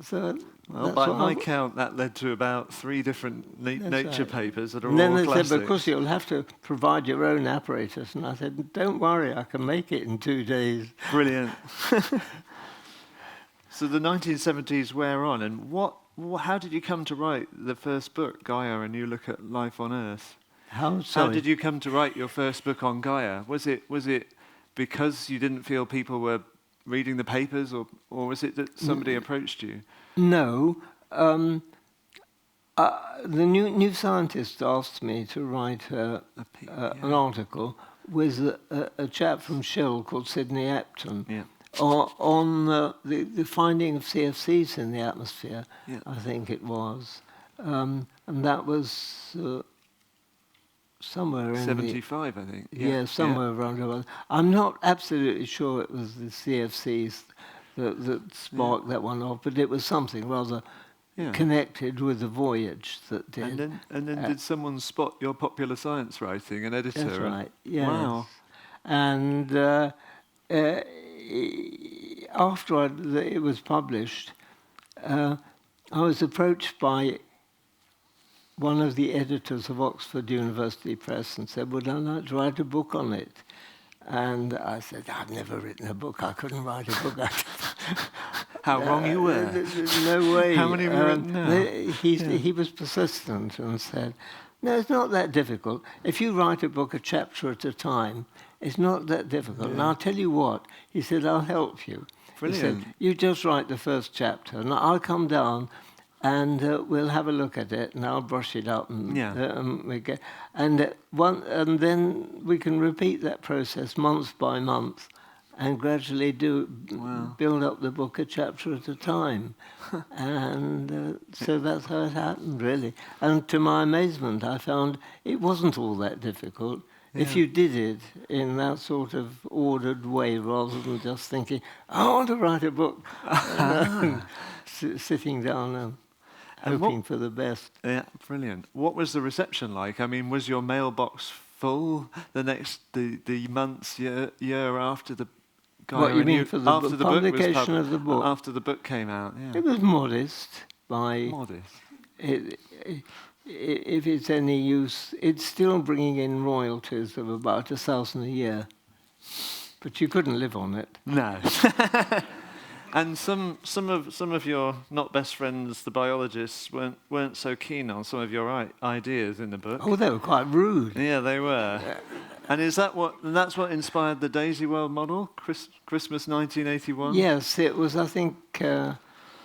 So... Well, by my count, that led to about 3 different nature papers that are all classics. classics. Said, because you'll have to provide your own apparatus. And I said, don't worry, I can make it in 2 days. Brilliant. So the 1970s wear on, and how did you come to write the first book, Gaia, A New Look at Life on Earth? How did you come to write your first book on Gaia? Was it because you didn't feel people were reading the papers, or was it that somebody approached you? No. The New Scientist asked me to write an article with a chap from Shell called Sidney Apton on the finding of CFCs in the atmosphere, I think it was. And that was somewhere in 75, I think. Yeah, somewhere around about. I'm not absolutely sure it was the CFCs that sparked that one off, but it was something rather connected with the voyage that did. And then did someone spot your popular science writing, an editor? That's right. Yes. Wow. And after it was published, I was approached by one of the editors of Oxford University Press and said, would I like to write a book on it? And I said, I've never written a book. I couldn't write a book. How wrong you were. No way. How many have you written now? He was persistent and said, no, it's not that difficult. If you write a book a chapter at a time, it's not that difficult. And I'll tell you what. He said, I'll help you. Brilliant. He said, you just write the first chapter, and I'll come down and we'll have a look at it, and I'll brush it up, and and then we can repeat that process month by month, and gradually build up the book a chapter at a time, and so that's how it happened, really. And to my amazement, I found it wasn't all that difficult if you did it in that sort of ordered way, rather than just thinking, I want to write a book, sitting down and hoping for the best. Yeah, brilliant. What was the reception like? I mean, was your mailbox full the months, year after the Gaia? What you mean for the publication of the book? After the book came out, yeah. It was modest. Modest. If it's any use, it's still bringing in royalties of about 1,000 a year, but you couldn't live on it. No. And some of your not best friends, the biologists, weren't so keen on some of your ideas in the book. Oh, they were quite rude. Yeah, they were. And that's what inspired the Daisyworld model, Christmas 1981? Yes, it was, I think,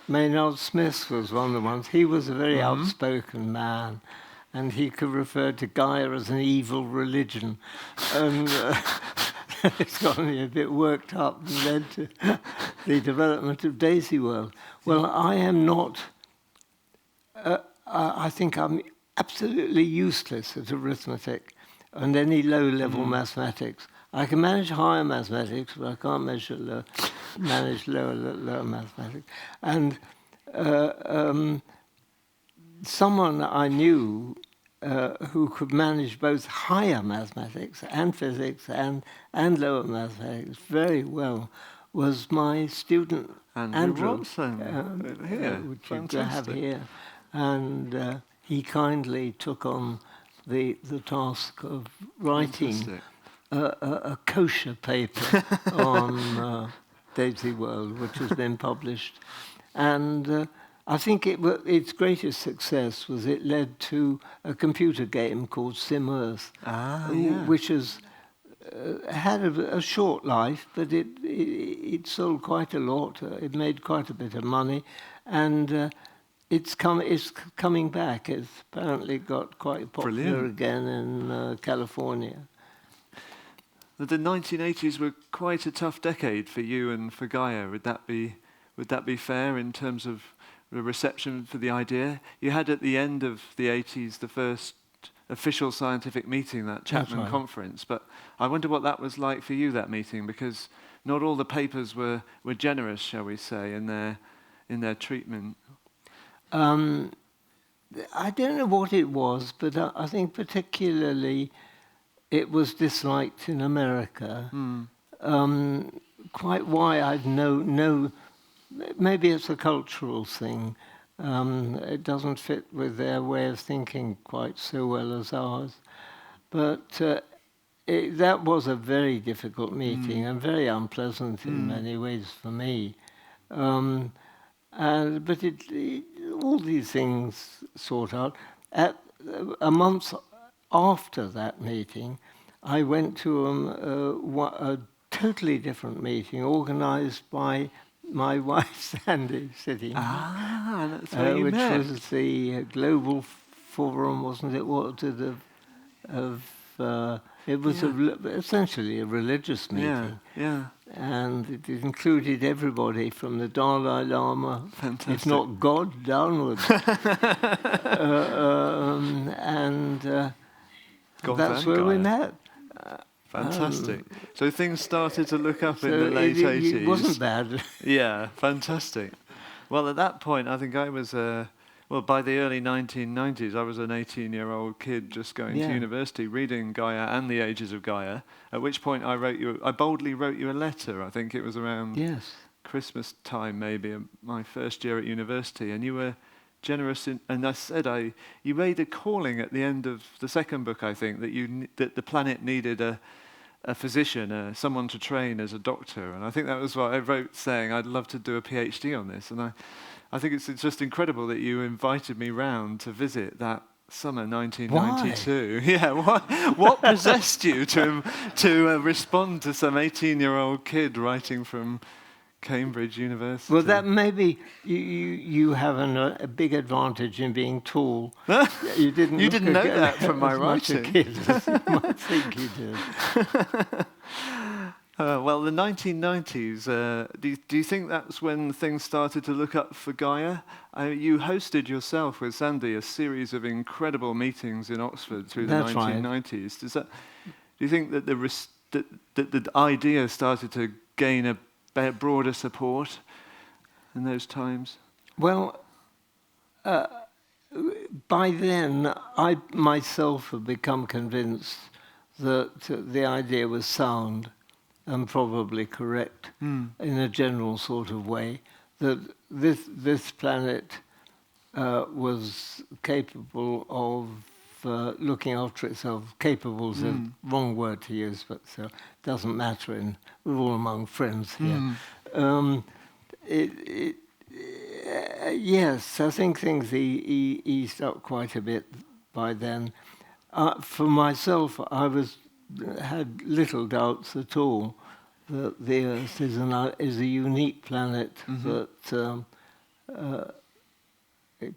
Maynard Smith was one of the ones. He was a very outspoken man, and he could refer to Gaia as an evil religion. And it's got me a bit worked up and led to the development of Daisyworld. Well, I am not... I think I'm absolutely useless at arithmetic and any low-level mathematics. I can manage higher mathematics, but I can't manage lower mathematics. And someone I knew who could manage both higher mathematics and physics and lower mathematics very well was my student Andrew Watson, which you have here. And he kindly took on the task of writing a kosher paper on Daisyworld, which has been published. And I think its greatest success was it led to a computer game called Sim Earth, which has had a short life, but it sold quite a lot. It made quite a bit of money, and it's coming back. It's apparently got quite popular again in California. The 1980s were quite a tough decade for you and for Gaia. Would that be fair in terms of the reception for the idea? You had at the end of the 80s the first official scientific meeting, that Chapman conference. But I wonder what that was like for you, that meeting, because not all the papers were generous, shall we say, in their treatment. I don't know what it was, but I think particularly it was disliked in America. Quite why I know. Maybe it's a cultural thing. It doesn't fit with their way of thinking quite so well as ours. But that was a very difficult meeting and very unpleasant in many ways for me. But all these things sort out. A month after that meeting, I went to a totally different meeting organised by my wife Sandy sitting, that's where you which met. was the Global Forum, wasn't it? It was essentially a religious meeting. Yeah. And it included everybody from the Dalai Lama, if not God, downwards. Gods That's and where we Gaia. met. Fantastic. So things started to look up in the So late 80s. it wasn't bad. Yeah, fantastic. Well, at that point, I think I was, by the early 1990s, I was an 18-year-old kid just going to university, reading Gaia and the Ages of Gaia, at which point I boldly wrote you a letter. I think it was around Christmas time, maybe, my first year at university, and you were generous, and I said you made a calling at the end of the second book, I think, that the planet needed a physician, someone to train as a doctor. And I think that was what I wrote, saying I'd love to do a PhD on this. And I think it's just incredible that you invited me round to visit that summer 1992. Why? Yeah, what possessed you to respond to some 18-year-old kid writing from Cambridge University? Well, that maybe you have a big advantage in being tall. You didn't know that from my writing. Much a kid as you might think you did. Well, the 1990s, do you think that's when things started to look up for Gaia? You hosted yourself with Sandy a series of incredible meetings in Oxford through the 1990s. Right. Do you think that the idea started to gain a broader support in those times? Well, by then, I myself had become convinced that the idea was sound and probably correct in a general sort of way, that this planet was capable of looking after itself. Capable is a wrong word to use, but doesn't matter. We're all among friends here. Yes, I think things eased up quite a bit by then. For myself, had little doubts at all that the Earth is a unique planet that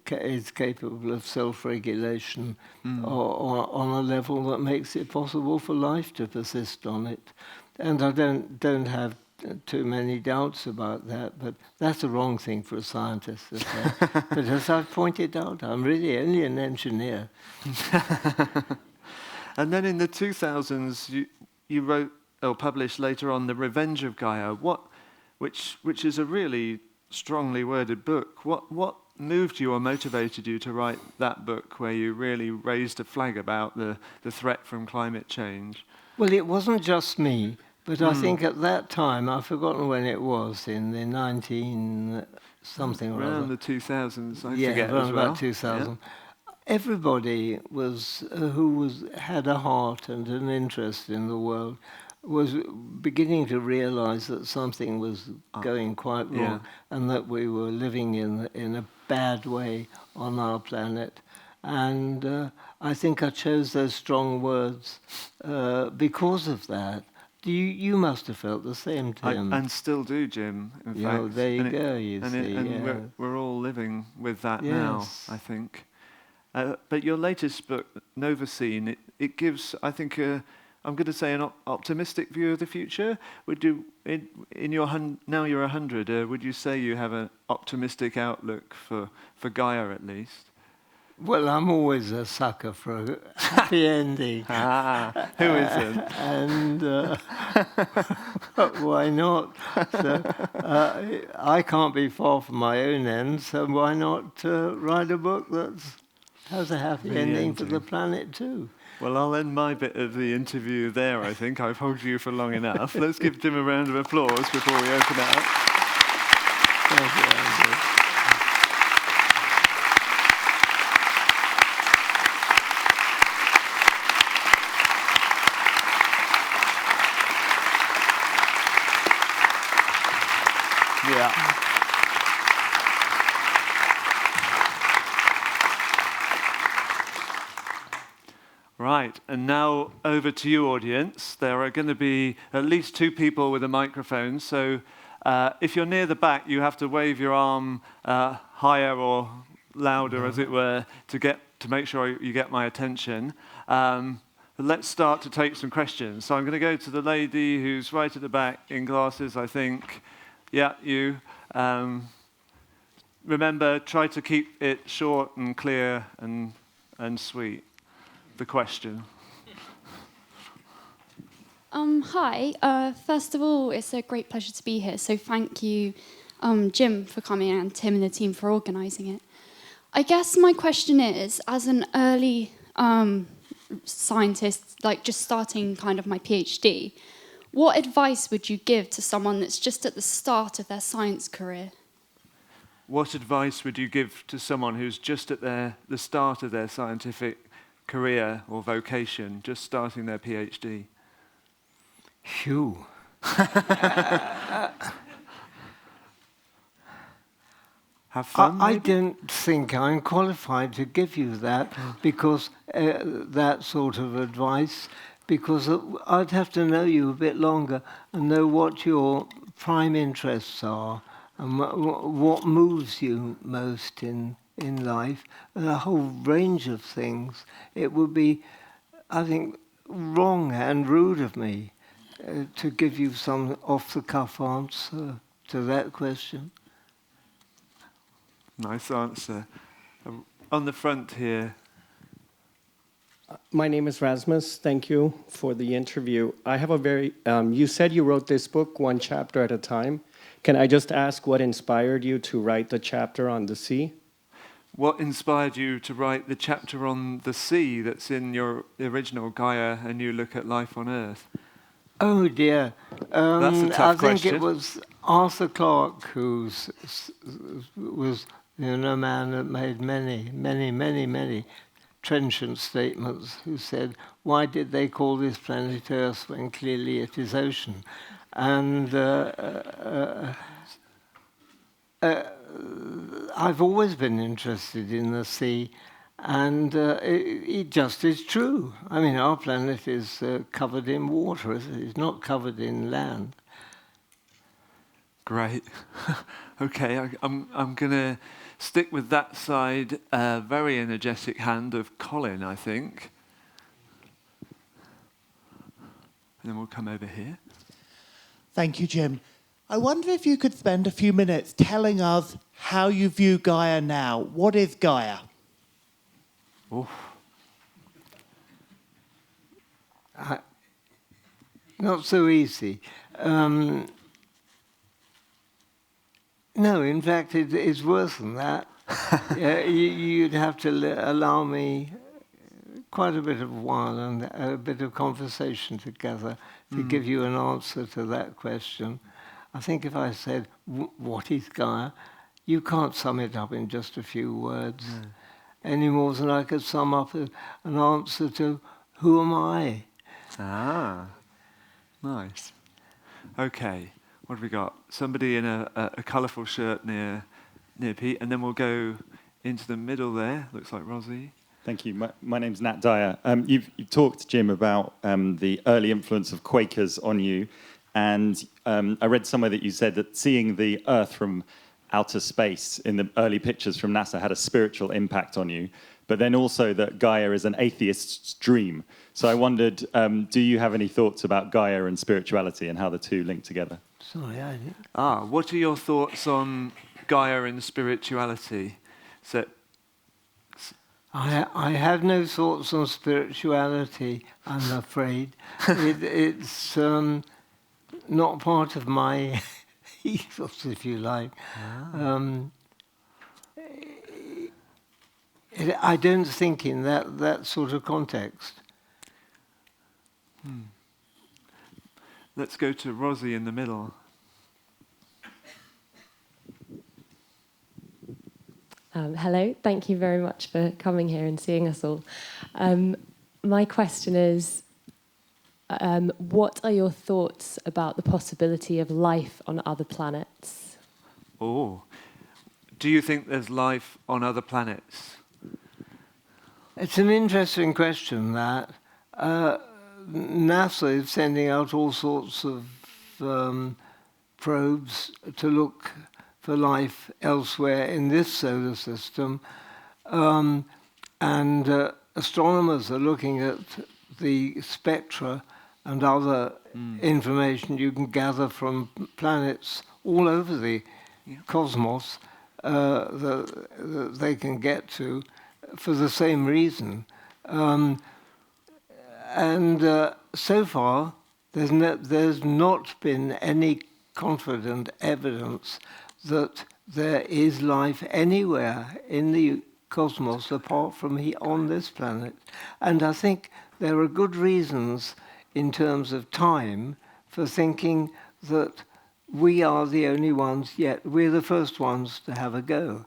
is capable of self-regulation on a level that makes it possible for life to persist on it. And I don't have too many doubts about that, but that's the wrong thing for a scientist to say. But as I've pointed out, I'm really only an engineer. And then in the 2000s, you wrote or published later on The Revenge of Gaia, which is a really strongly worded book. What moved you or motivated you to write that book, where you really raised a flag about the threat from climate change? Well, it wasn't just me, but I think at that time, I've forgotten when it was, in the 19-something or other. Around the 2000s, I forget as well. About 2000. Yeah. Everybody who had a heart and an interest in the world was beginning to realize that something was going quite wrong, and that we were living in a bad way on our planet. And I think I chose those strong words because of that. You must have felt the same, Tim. And still do, Jim, in fact. There you go, you see. We're all living with that now, I think. But your latest book, Novacene, it gives, I think, I'm going to say an optimistic view of the future. Would you, now you're 100, would you say you have an optimistic outlook for Gaia at least? Well, I'm always a sucker for a happy ending. Who isn't? And why not? So, I can't be far from my own end, so why not write a book that has a happy ending for the planet too? Well, I'll end my bit of the interview there, I think. I've held you for long enough. Let's give Tim a round of applause before we open it up. Thank you, Andrew. Yeah. Right, and now over to you, audience. There are going to be at least 2 people with a microphone, so if you're near the back, you have to wave your arm higher or louder, as it were, to make sure you get my attention. Let's start to take some questions. So I'm going to go to the lady who's right at the back in glasses, I think. Yeah, you. Remember, try to keep it short and clear and sweet. The question. Hi. First of all, it's a great pleasure to be here. So thank you, Jim, for coming and Tim and the team for organising it. I guess my question is, as an early scientist, like just starting kind of my PhD, what advice would you give to someone that's just at the start of their science career? What advice would you give to someone who's just at the start of their scientific career or vocation, just starting their PhD? Phew. Have fun, I maybe? don't think I'm qualified to give you that because that sort of advice, because I'd have to know you a bit longer and know what your prime interests are and what moves you most in life, and a whole range of things. It would be, I think, wrong and rude of me to give you some off-the-cuff answer to that question. Nice answer. On the front here. My name is Rasmus. Thank you for the interview. I have a very, you said you wrote this book one chapter at a time. Can I just ask what inspired you to write the chapter on the sea? What inspired you to write the chapter on the sea that's in your original Gaia, A New Look at Life on Earth? Oh dear. That's a tough I think question. it was Arthur Clarke who was a man that made many trenchant statements, who said, why did they call this planet Earth when clearly it is ocean? And I've always been interested in the sea, and it just is true. I mean, our planet is covered in water. It's not covered in land. Great. Okay, I'm going to stick with that side. Very energetic hand of Colin, I think. And then we'll come over here. Thank you, Jim. I wonder if you could spend a few minutes telling us how you view Gaia now. What is Gaia? Oh. Not so easy. No, in fact, it's worse than that. You'd have to allow me quite a bit of a while and a bit of conversation together to give you an answer to that question. I think if I said, what is Gaia? You can't sum it up in just a few words, any more than I could sum up an answer to, who am I? Ah, nice. Okay, what have we got? Somebody in a colourful shirt near Pete, and then we'll go into the middle there. Looks like Rosie. Thank you. My name's Nat Dyer. You've talked, Jim, about the early influence of Quakers on you, and I read somewhere that you said that seeing the Earth from outer space in the early pictures from NASA had a spiritual impact on you, but then also that Gaia is an atheist's dream. So I wondered, do you have any thoughts about Gaia and spirituality and how the two link together? Sorry, I didn't. What are your thoughts on Gaia and spirituality? So, I have no thoughts on spirituality, I'm afraid. It's not part of my ethos, if you like. I don't think in that sort of context. let's go to Rosie in the middle. Hello, thank you very much for coming here and seeing us all. My question is, what are your thoughts about the possibility of life on other planets? Oh, do you think there's life on other planets? It's an interesting question, that. NASA is sending out all sorts of probes to look for life elsewhere in this solar system. And astronomers are looking at the spectra and other information you can gather from planets all over the cosmos that they can get to for the same reason. And so far, there's not been any confident evidence that there is life anywhere in the cosmos apart from on this planet. And I think there are good reasons in terms of time for thinking that we are the only ones yet. We're the first ones to have a go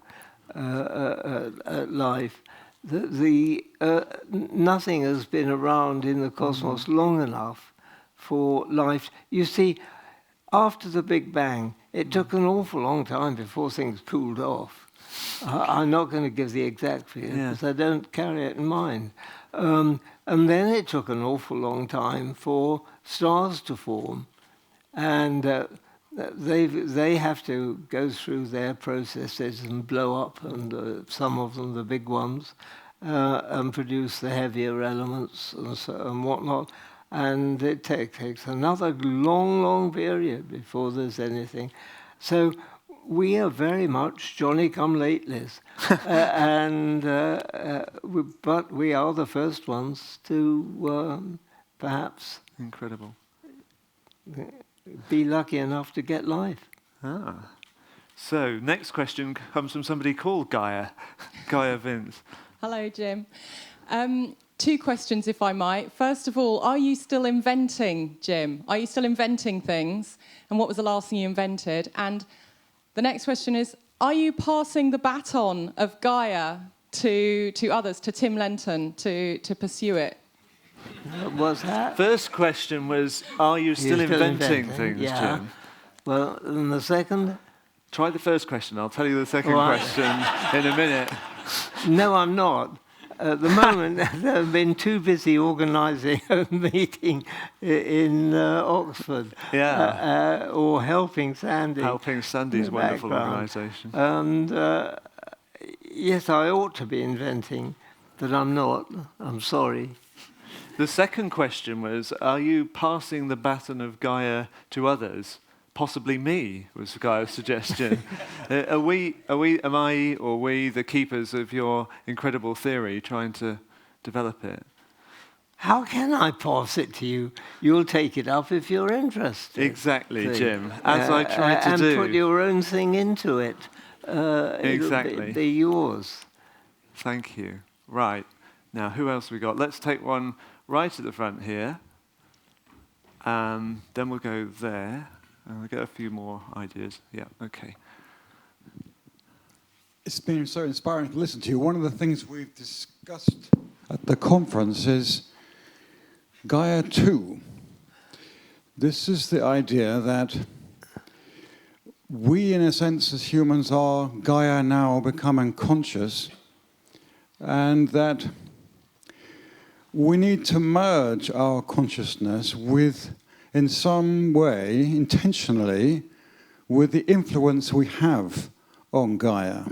at life. Nothing has been around in the cosmos long enough for life. You see, after the Big Bang, it took an awful long time before things cooled off. I'm not going to give the exact figure because I don't carry it in mind. And then it took an awful long time for stars to form. And they have to go through their processes and blow up, and some of them, the big ones, and produce the heavier elements and whatnot. And it takes another long, long period before there's anything. So we are very much Johnny-come-latelys, but we are the first ones to perhaps incredible be lucky enough to get life. So next question comes from somebody called Gaia, Gaia Vince. Hello, Jim. 2 questions, if I might. First of all, are you still inventing, Jim? Are you still inventing things? And what was the last thing you invented? And the next question is, are you passing the baton of Gaia to others, to Tim Lenton, to pursue it? What was that? First question was, are you still inventing things, Jim? Well, and the second? Try the first question. I'll tell you the second question in a minute. No, I'm not. At the moment, they've been too busy organising a meeting in Oxford. Or helping Sandy. Helping Sandy's wonderful organisation. And yes, I ought to be inventing, but I'm not. I'm sorry. The second question was, are you passing the baton of Gaia to others? Possibly me, was Gaia's suggestion. Am I or we the keepers of your incredible theory, trying to develop it? How can I pass it to you? You'll take it up if you're interested. Exactly, Jim, as I try to do. And put your own thing into it. Exactly. It'll be yours. Thank you. Right. Now, who else we got? Let's take one right at the front here. Then we'll go there. And we'll get a few more ideas. Yeah, okay. It's been so inspiring to listen to you. One of the things we've discussed at the conference is Gaia 2. This is the idea that we, in a sense, as humans, are Gaia now becoming conscious, and that we need to merge our consciousness with, in some way, intentionally, with the influence we have on Gaia,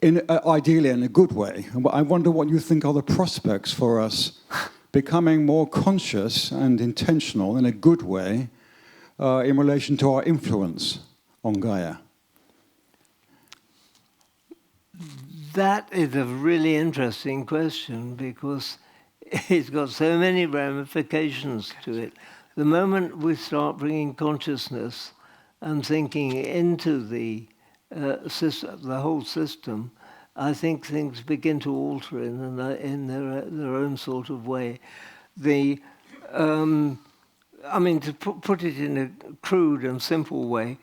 ideally in a good way. I wonder what you think are the prospects for us becoming more conscious and intentional in a good way in relation to our influence on Gaia. That is a really interesting question because it's got so many ramifications to it. The moment we start bringing consciousness and thinking into the whole system, I think things begin to alter in their own sort of way. To put it in a crude and simple way,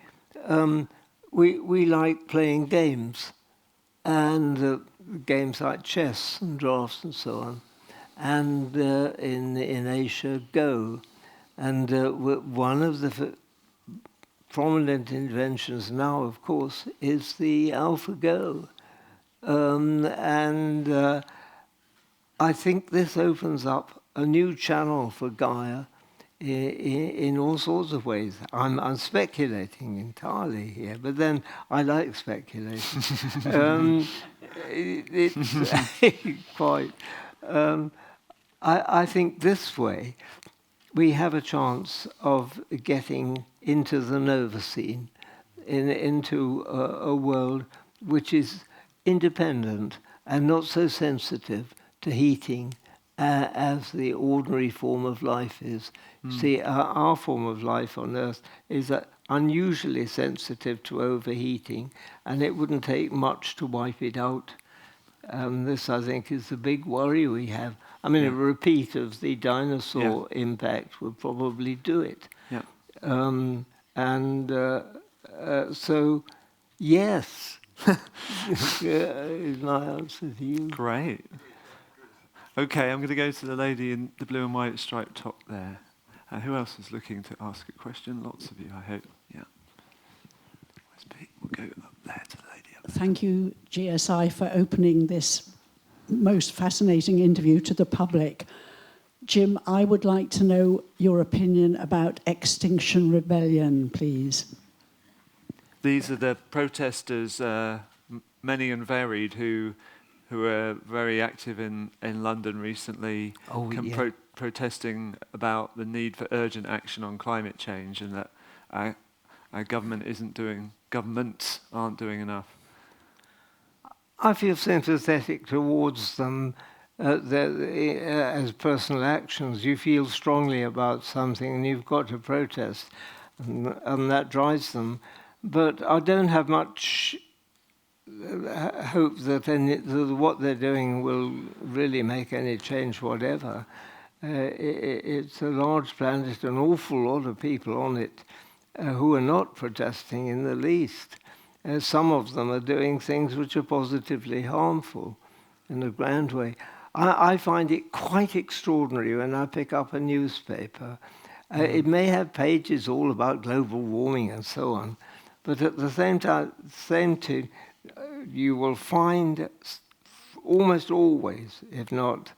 we like playing games, and games like chess and drafts and so on, and in Asia, Go. And one of the prominent inventions now, of course, is the AlphaGo. I think this opens up a new channel for Gaia in all sorts of ways. I'm speculating entirely here, but then I like speculating. I think this way we have a chance of getting into the Nova scene, into a world which is independent and not so sensitive to heating as the ordinary form of life is. See, our form of life on Earth is unusually sensitive to overheating, and it wouldn't take much to wipe it out. This, I think, is the big worry we have. I mean, a repeat of the dinosaur impact would probably do it. Yeah. So, yes, is my answer to you. Great. Okay, I'm going to go to the lady in the blue and white striped top there. Who else is looking to ask a question? Lots of you, I hope. Yeah. Where's Pete? We'll go up there to the lady up there. Thank you, GSI, for opening this most fascinating interview to the public. Jim, I would like to know your opinion about Extinction Rebellion, please. These are the protesters, many and varied, who were very active in London recently, protesting about the need for urgent action on climate change, and that our governments aren't doing enough. I feel sympathetic towards them as personal actions. You feel strongly about something and you've got to protest, and that drives them. But I don't have much hope that what they're doing will really make any change whatever. It's a large planet, an awful lot of people on it who are not protesting in the least. Some of them are doing things which are positively harmful in a grand way. I find it quite extraordinary when I pick up a newspaper. It may have pages all about global warming and so on, but at the same time, you will find almost always, if not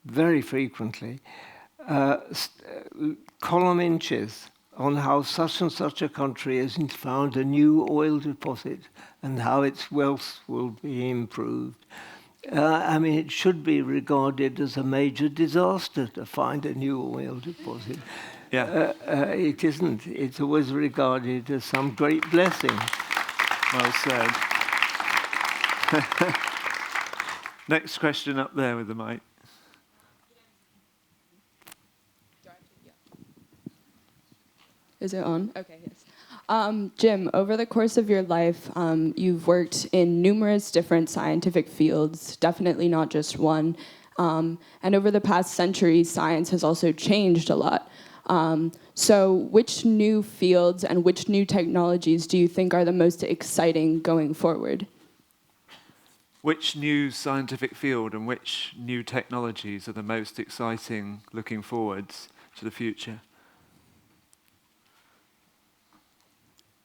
very frequently, column inches on how such and such a country has found a new oil deposit and how its wealth will be improved. I mean, it should be regarded as a major disaster to find a new oil deposit. Yeah. It isn't. It's always regarded as some great blessing. Well said. Next question up there with the mic. Is it on? Okay, yes. Jim, over the course of your life, you've worked in numerous different scientific fields, definitely not just one. And over the past century, science has also changed a lot. So which new fields and which new technologies do you think are the most exciting going forward? Which new scientific field and which new technologies are the most exciting looking forwards to the future?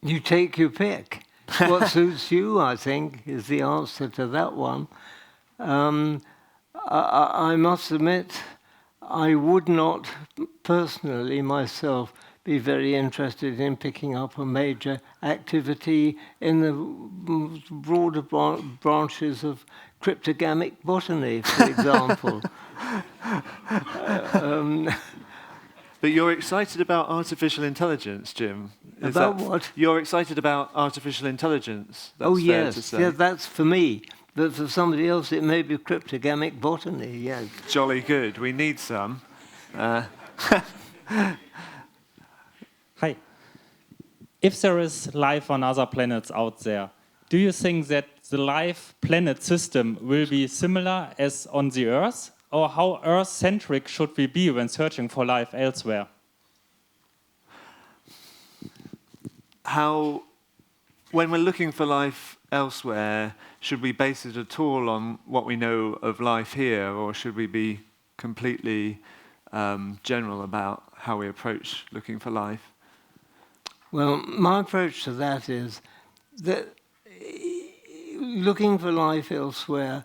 You take your pick. What suits you, I think, is the answer to that one. I must admit, I would not personally myself be very interested in picking up a major activity in the broader branches of cryptogamic botany, for example. But you're excited about artificial intelligence, Jim. About what? You're excited about artificial intelligence. That's oh, fair yes. to say. Yeah, that's for me. But for somebody else, it may be cryptogamic botany, yes. Jolly good. We need some. Hi. If there is life on other planets out there, do you think that the life planet system will be similar as on the Earth? Or how Earth-centric should we be when searching for life elsewhere? When we're looking for life elsewhere, should we base it at all on what we know of life here, or should we be completely general about how we approach looking for life? Well, my approach to that is that looking for life elsewhere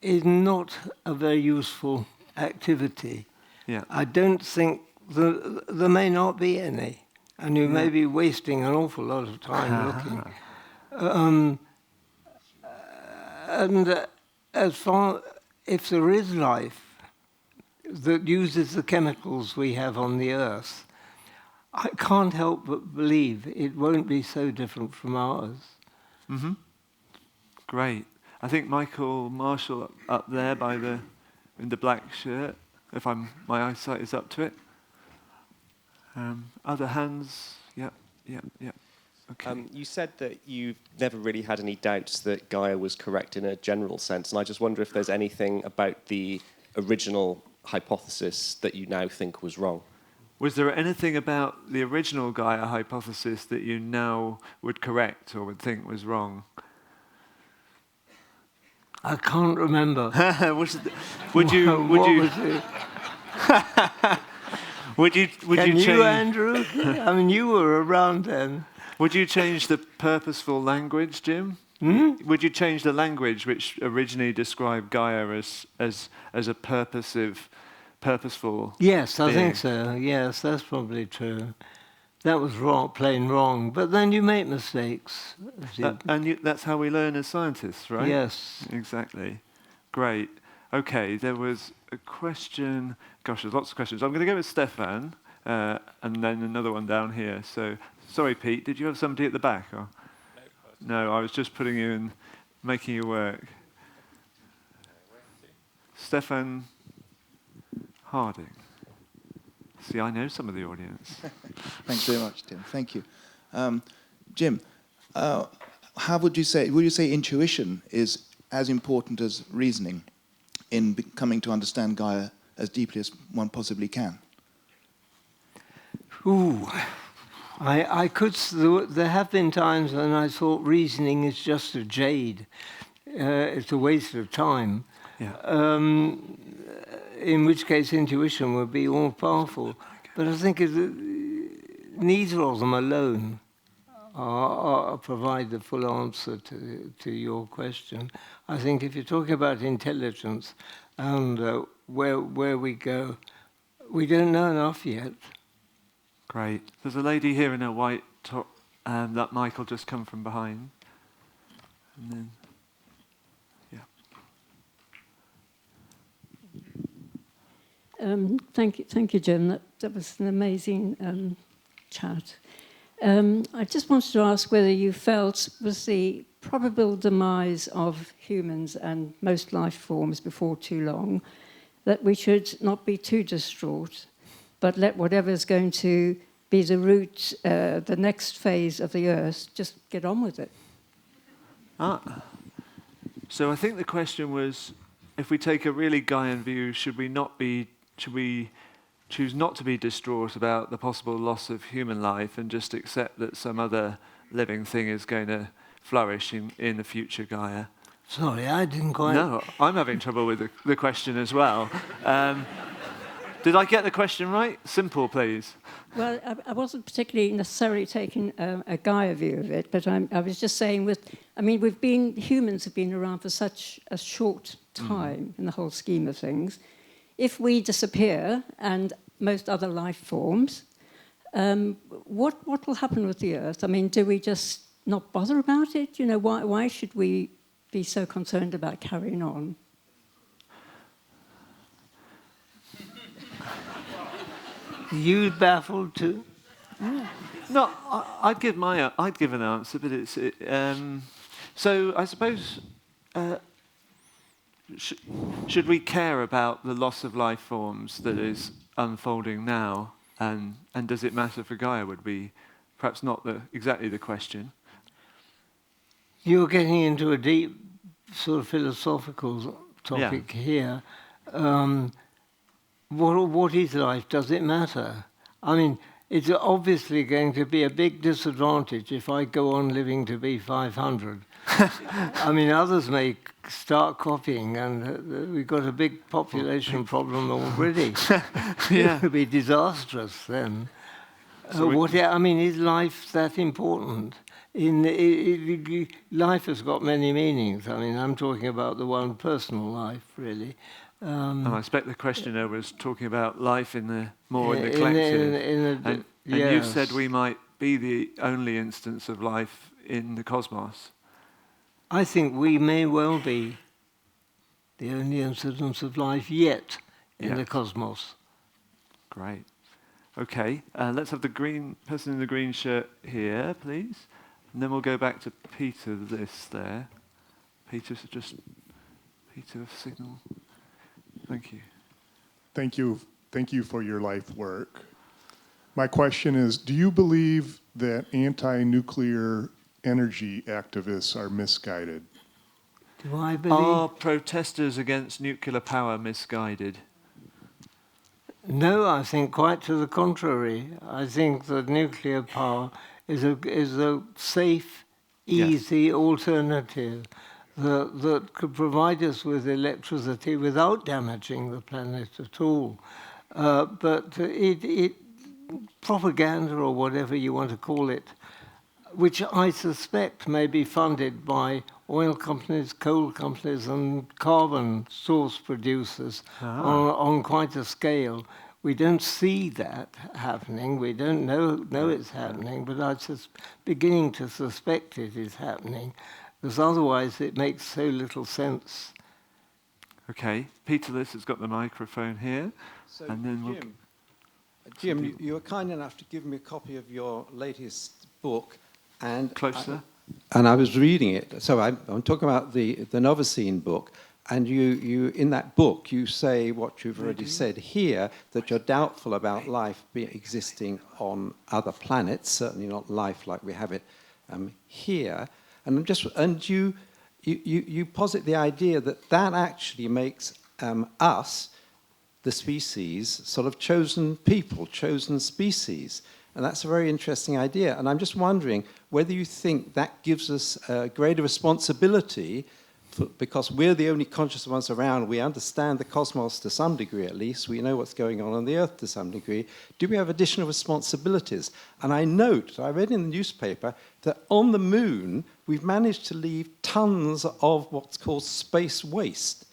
is not a very useful activity. Yeah. I don't think there may not be any, and you may be wasting an awful lot of time looking. As far if there is life that uses the chemicals we have on the Earth, I can't help but believe it won't be so different from ours. Mm-hmm. Great. I think Michael Marshall up there in the black shirt. if my eyesight is up to it. Other hands? Yep. Okay. You said that you've never really had any doubts that Gaia was correct in a general sense, and I just wonder if there's anything about the original hypothesis that you now think was wrong. Was there anything about the original Gaia hypothesis that you now would correct or would think was wrong? I can't remember. Would you? Can you, Andrew? I mean, you were around then. Would you change the purposeful language, Jim? Would you change the language which originally described Gaia as a purposeful? Yes, I being? think so. Yes, that's probably true. That was wrong, plain wrong. But then you make mistakes. That's how we learn as scientists, right? Yes. Exactly. Great. Okay, there was a question. Gosh, there's lots of questions. I'm going to go with Stefan, and then another one down here. So, sorry, Pete, did you have somebody at the back? Or? No, I was just putting you in, making you work. Stefan Harding. See, I know some of the audience. Thanks very much, Tim. Thank you. Jim, how would you say intuition is as important as reasoning in coming to understand Gaia as deeply as one possibly can? I could. There have been times when I thought reasoning is just a jade. It's a waste of time. Yeah. In which case intuition would be all powerful. But I think neither of them alone provide the full answer to your question. I think if you're talking about intelligence and where we go, we don't know enough yet. Great. There's a lady here in a white top, that Mike will just come from behind. And then, Thank you, Jim. That was an amazing chat. I just wanted to ask whether you felt was the probable demise of humans and most life forms before too long, that we should not be too distraught, but let whatever's going to be the route, the next phase of the Earth, just get on with it. So I think the question was, if we take a really Gaian view, should we choose not to be distraught about the possible loss of human life and just accept that some other living thing is going to flourish in the future Gaia? Sorry, I didn't quite... No, I'm having trouble with the question as well. Did I get the question right? Simple, please. Well, I wasn't particularly necessarily taking a Gaia view of it, but I was just saying humans have been around for such a short time in the whole scheme of things. If we disappear, and most other life forms, what will happen with the Earth? I mean, do we just not bother about it? You know, why should we be so concerned about carrying on? You baffled too? No, I'd give an answer, but it's so I suppose. Should we care about the loss of life forms that is unfolding now, and does it matter for Gaia? Would be perhaps not exactly the question. You're getting into a deep sort of philosophical topic here. What is life? Does it matter? I mean, it's obviously going to be a big disadvantage if I go on living to be 500. I mean, others may start copying, and we've got a big population problem already. It would be disastrous then. I mean, is life that important? Life has got many meanings. I mean, I'm talking about the one personal life, really. And I expect the questioner was talking about life in the collective. And you said we might be the only instance of life in the cosmos. I think we may well be the only incidence of life yet in the cosmos. Great. Okay, let's have the green person in the green shirt here, please. And then we'll go back to Peter, there. Peter, signal. Thank you. Thank you for your life work. My question is, do you believe that anti-nuclear energy activists are misguided? Do I believe? Are protesters against nuclear power misguided? No, I think quite to the contrary. I think that nuclear power is a safe, easy alternative that could provide us with electricity without damaging the planet at all. But it propaganda, or whatever you want to call it, which I suspect may be funded by oil companies, coal companies, and carbon source producers on quite a scale. We don't see that happening. We don't know it's happening, but I'm just beginning to suspect it is happening, because otherwise it makes so little sense. Okay, Peter Liss has got the microphone here. So, and then Jim, you were kind enough to give me a copy of your latest book. And Closer. I was reading it. So I'm talking about the Novacene book. And you in that book, you say what you've already said here, that you're doubtful about life existing on other planets, certainly not life like we have it here. And you posit the idea that actually makes us, the species, sort of chosen people, chosen species. And that's a very interesting idea. And I'm just wondering whether you think that gives us a greater responsibility because we're the only conscious ones around. We understand the cosmos to some degree, at least. We know what's going on the Earth to some degree. Do we have additional responsibilities? And I read in the newspaper that on the moon, we've managed to leave tons of what's called space waste.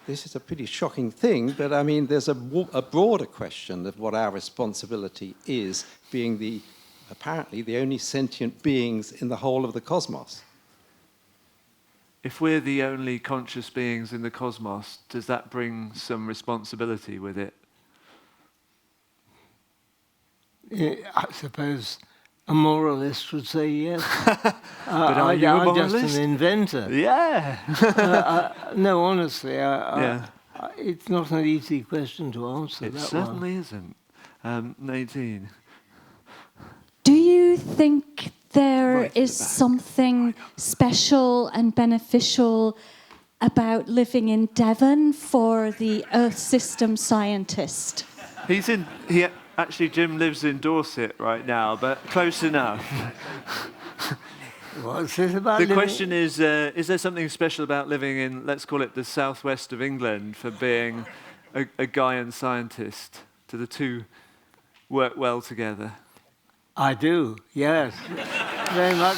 This is a pretty shocking thing, but I mean, there's a broader question of what our responsibility is, being apparently the only sentient beings in the whole of the cosmos. If we're the only conscious beings in the cosmos, does that bring some responsibility with it? I suppose a moralist would say yes. But are you a moralist? I'm just an inventor. Yeah. No, honestly, it's not an easy question to answer. It certainly isn't. Nadine. Do you think there is something special and beneficial about living in Devon for the Earth system scientist? Actually, Jim lives in Dorset right now, but close enough. What's this about? The question is there something special about living in, let's call it the southwest of England, for being a Gaian scientist? Do the two work well together? I do, yes, very much.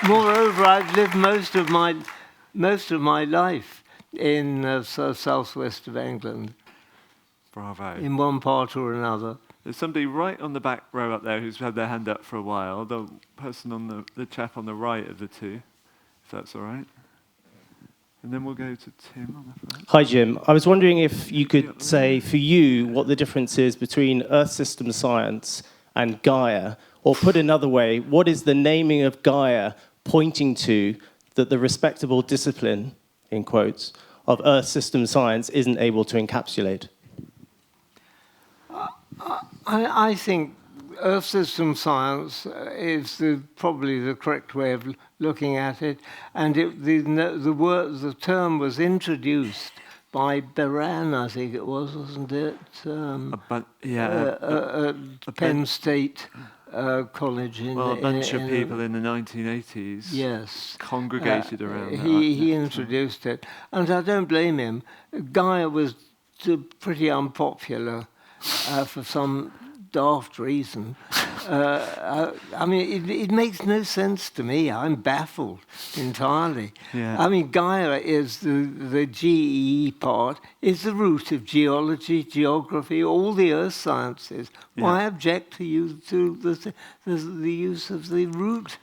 Moreover, I've lived most of my life in southwest of England. Bravo. In one part or another. There's somebody right on the back row up there who's had their hand up for a while. The person on the chap on the right of the two, if that's all right. And then we'll go to Tim on the front. Hi, Jim. I was wondering if you could say for you what the difference is between Earth system science and Gaia, or put another way, what is the naming of Gaia pointing to that the respectable discipline, in quotes, of Earth system science isn't able to encapsulate? I think Earth system science is probably the correct way of looking at it, and the term was introduced by Beran, I think it was, wasn't it? Penn State College. A bunch of people in the 1980s. Yes, congregated around that. He introduced it, and I don't blame him. Gaia was pretty unpopular. For some daft reason. I mean, it makes no sense to me. I'm baffled entirely. Yeah. I mean, Gaia is the GE part, is the root of geology, geography, all the earth sciences. Yeah. Why object to the use of the root?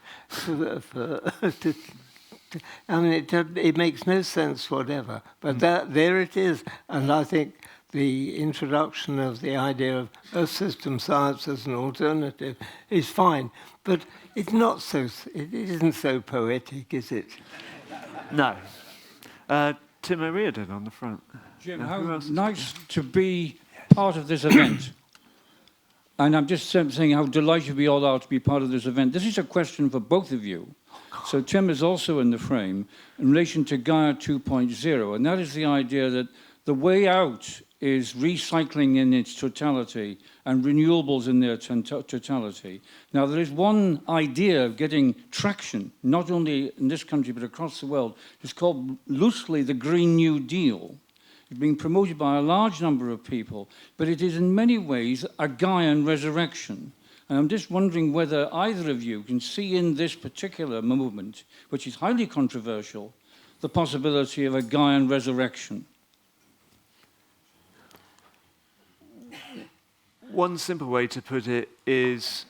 I mean, it makes no sense whatever. But there it is, and I think the introduction of the idea of Earth system science as an alternative is fine, but it's not so. It isn't so poetic, is it? No. Tim O'Riordan on the front. Jim, Who how else? nice to be part of this event. And I'm just saying how delighted we all are to be part of this event. This is a question for both of you. So Tim is also in the frame in relation to Gaia 2.0, and that is the idea that the way out is recycling in its totality and renewables in their totality. Now, there is one idea of getting traction, not only in this country but across the world. It's called loosely the Green New Deal. It's being promoted by a large number of people, but it is in many ways a Gaian resurrection. And I'm just wondering whether either of you can see in this particular movement, which is highly controversial, the possibility of a Gaian resurrection. One simple way to put it is,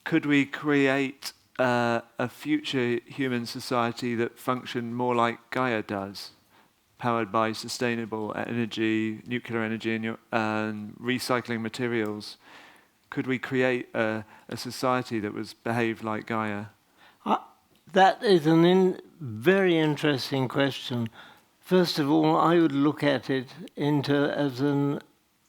could we create a future human society that functioned more like Gaia does, powered by sustainable energy, nuclear energy, and recycling materials? Could we create a society that was behaved like Gaia? That is a very interesting question. First of all, I would look at it as an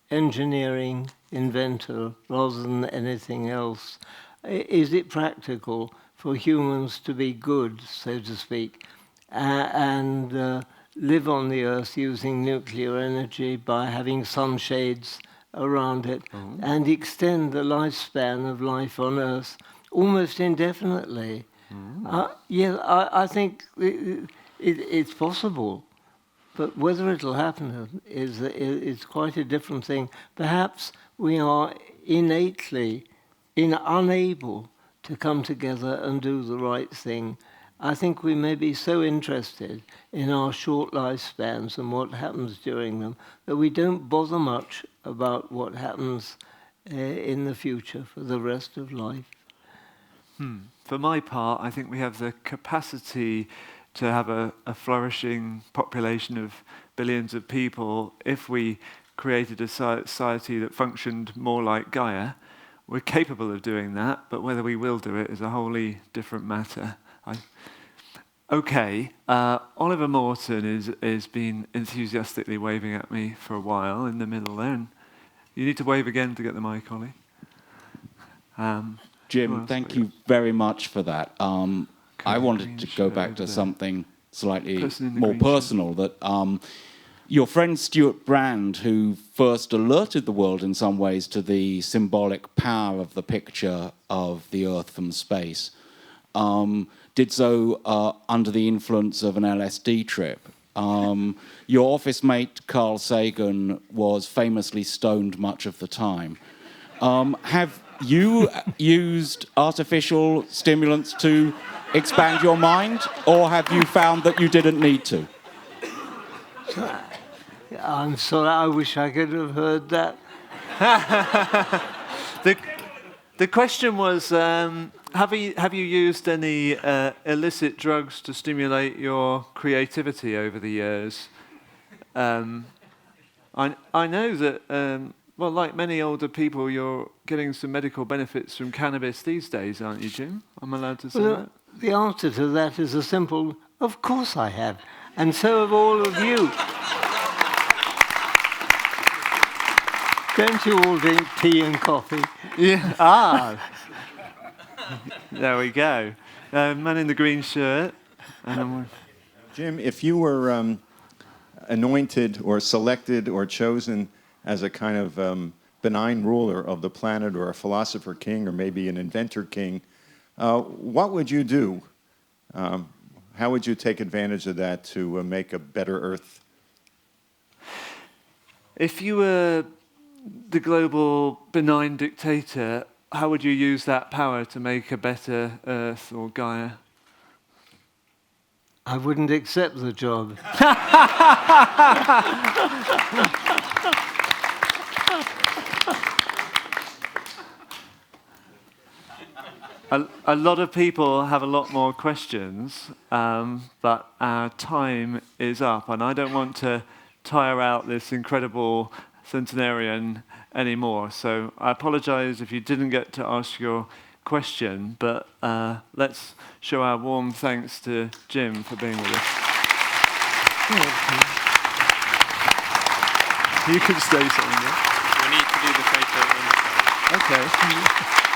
engineering inventor rather than anything else. Is it practical for humans to be good, so to speak, and live on the Earth using nuclear energy by having sunshades around it and extend the lifespan of life on Earth almost indefinitely? I think it's possible. But whether it'll happen is quite a different thing. Perhaps we are innately unable to come together and do the right thing. I think we may be so interested in our short lifespans and what happens during them that we don't bother much about what happens in the future for the rest of life. For my part, I think we have the capacity to have a flourishing population of billions of people if we created a society that functioned more like Gaia. We're capable of doing that, but whether we will do it is a wholly different matter. Oliver Morton has been enthusiastically waving at me for a while in the middle there. And you need to wave again to get the mic, Ollie. Jim, thank you very much for that. I wanted to go back to something slightly more personal, that your friend Stuart Brand, who first alerted the world in some ways to the symbolic power of the picture of the Earth from space, did so under the influence of an LSD trip. Your office mate, Carl Sagan, was famously stoned much of the time. Have you used artificial stimulants to expand your mind, or have you found that you didn't need to? I'm sorry, I wish I could have heard that. The question was, have you used any illicit drugs to stimulate your creativity over the years? I know that, like many older people, you're getting some medical benefits from cannabis these days, aren't you, Jim? I'm allowed to say that? The answer to that is a simple, of course I have. And so have all of you. Don't you all drink tea and coffee? Yeah. There we go. Man in the green shirt. Jim, if you were anointed or selected or chosen as a kind of benign ruler of the planet, or a philosopher king, or maybe an inventor king, what would you do? How would you take advantage of that to make a better Earth? If you were the global benign dictator, how would you use that power to make a better Earth or Gaia? I wouldn't accept the job. A lot of people have a lot more questions, but our time is up, and I don't want to tire out this incredible centenarian anymore. So I apologize if you didn't get to ask your question, but let's show our warm thanks to Jim for being with us. You can stay, Simon. We need to do the photo inside. Okay.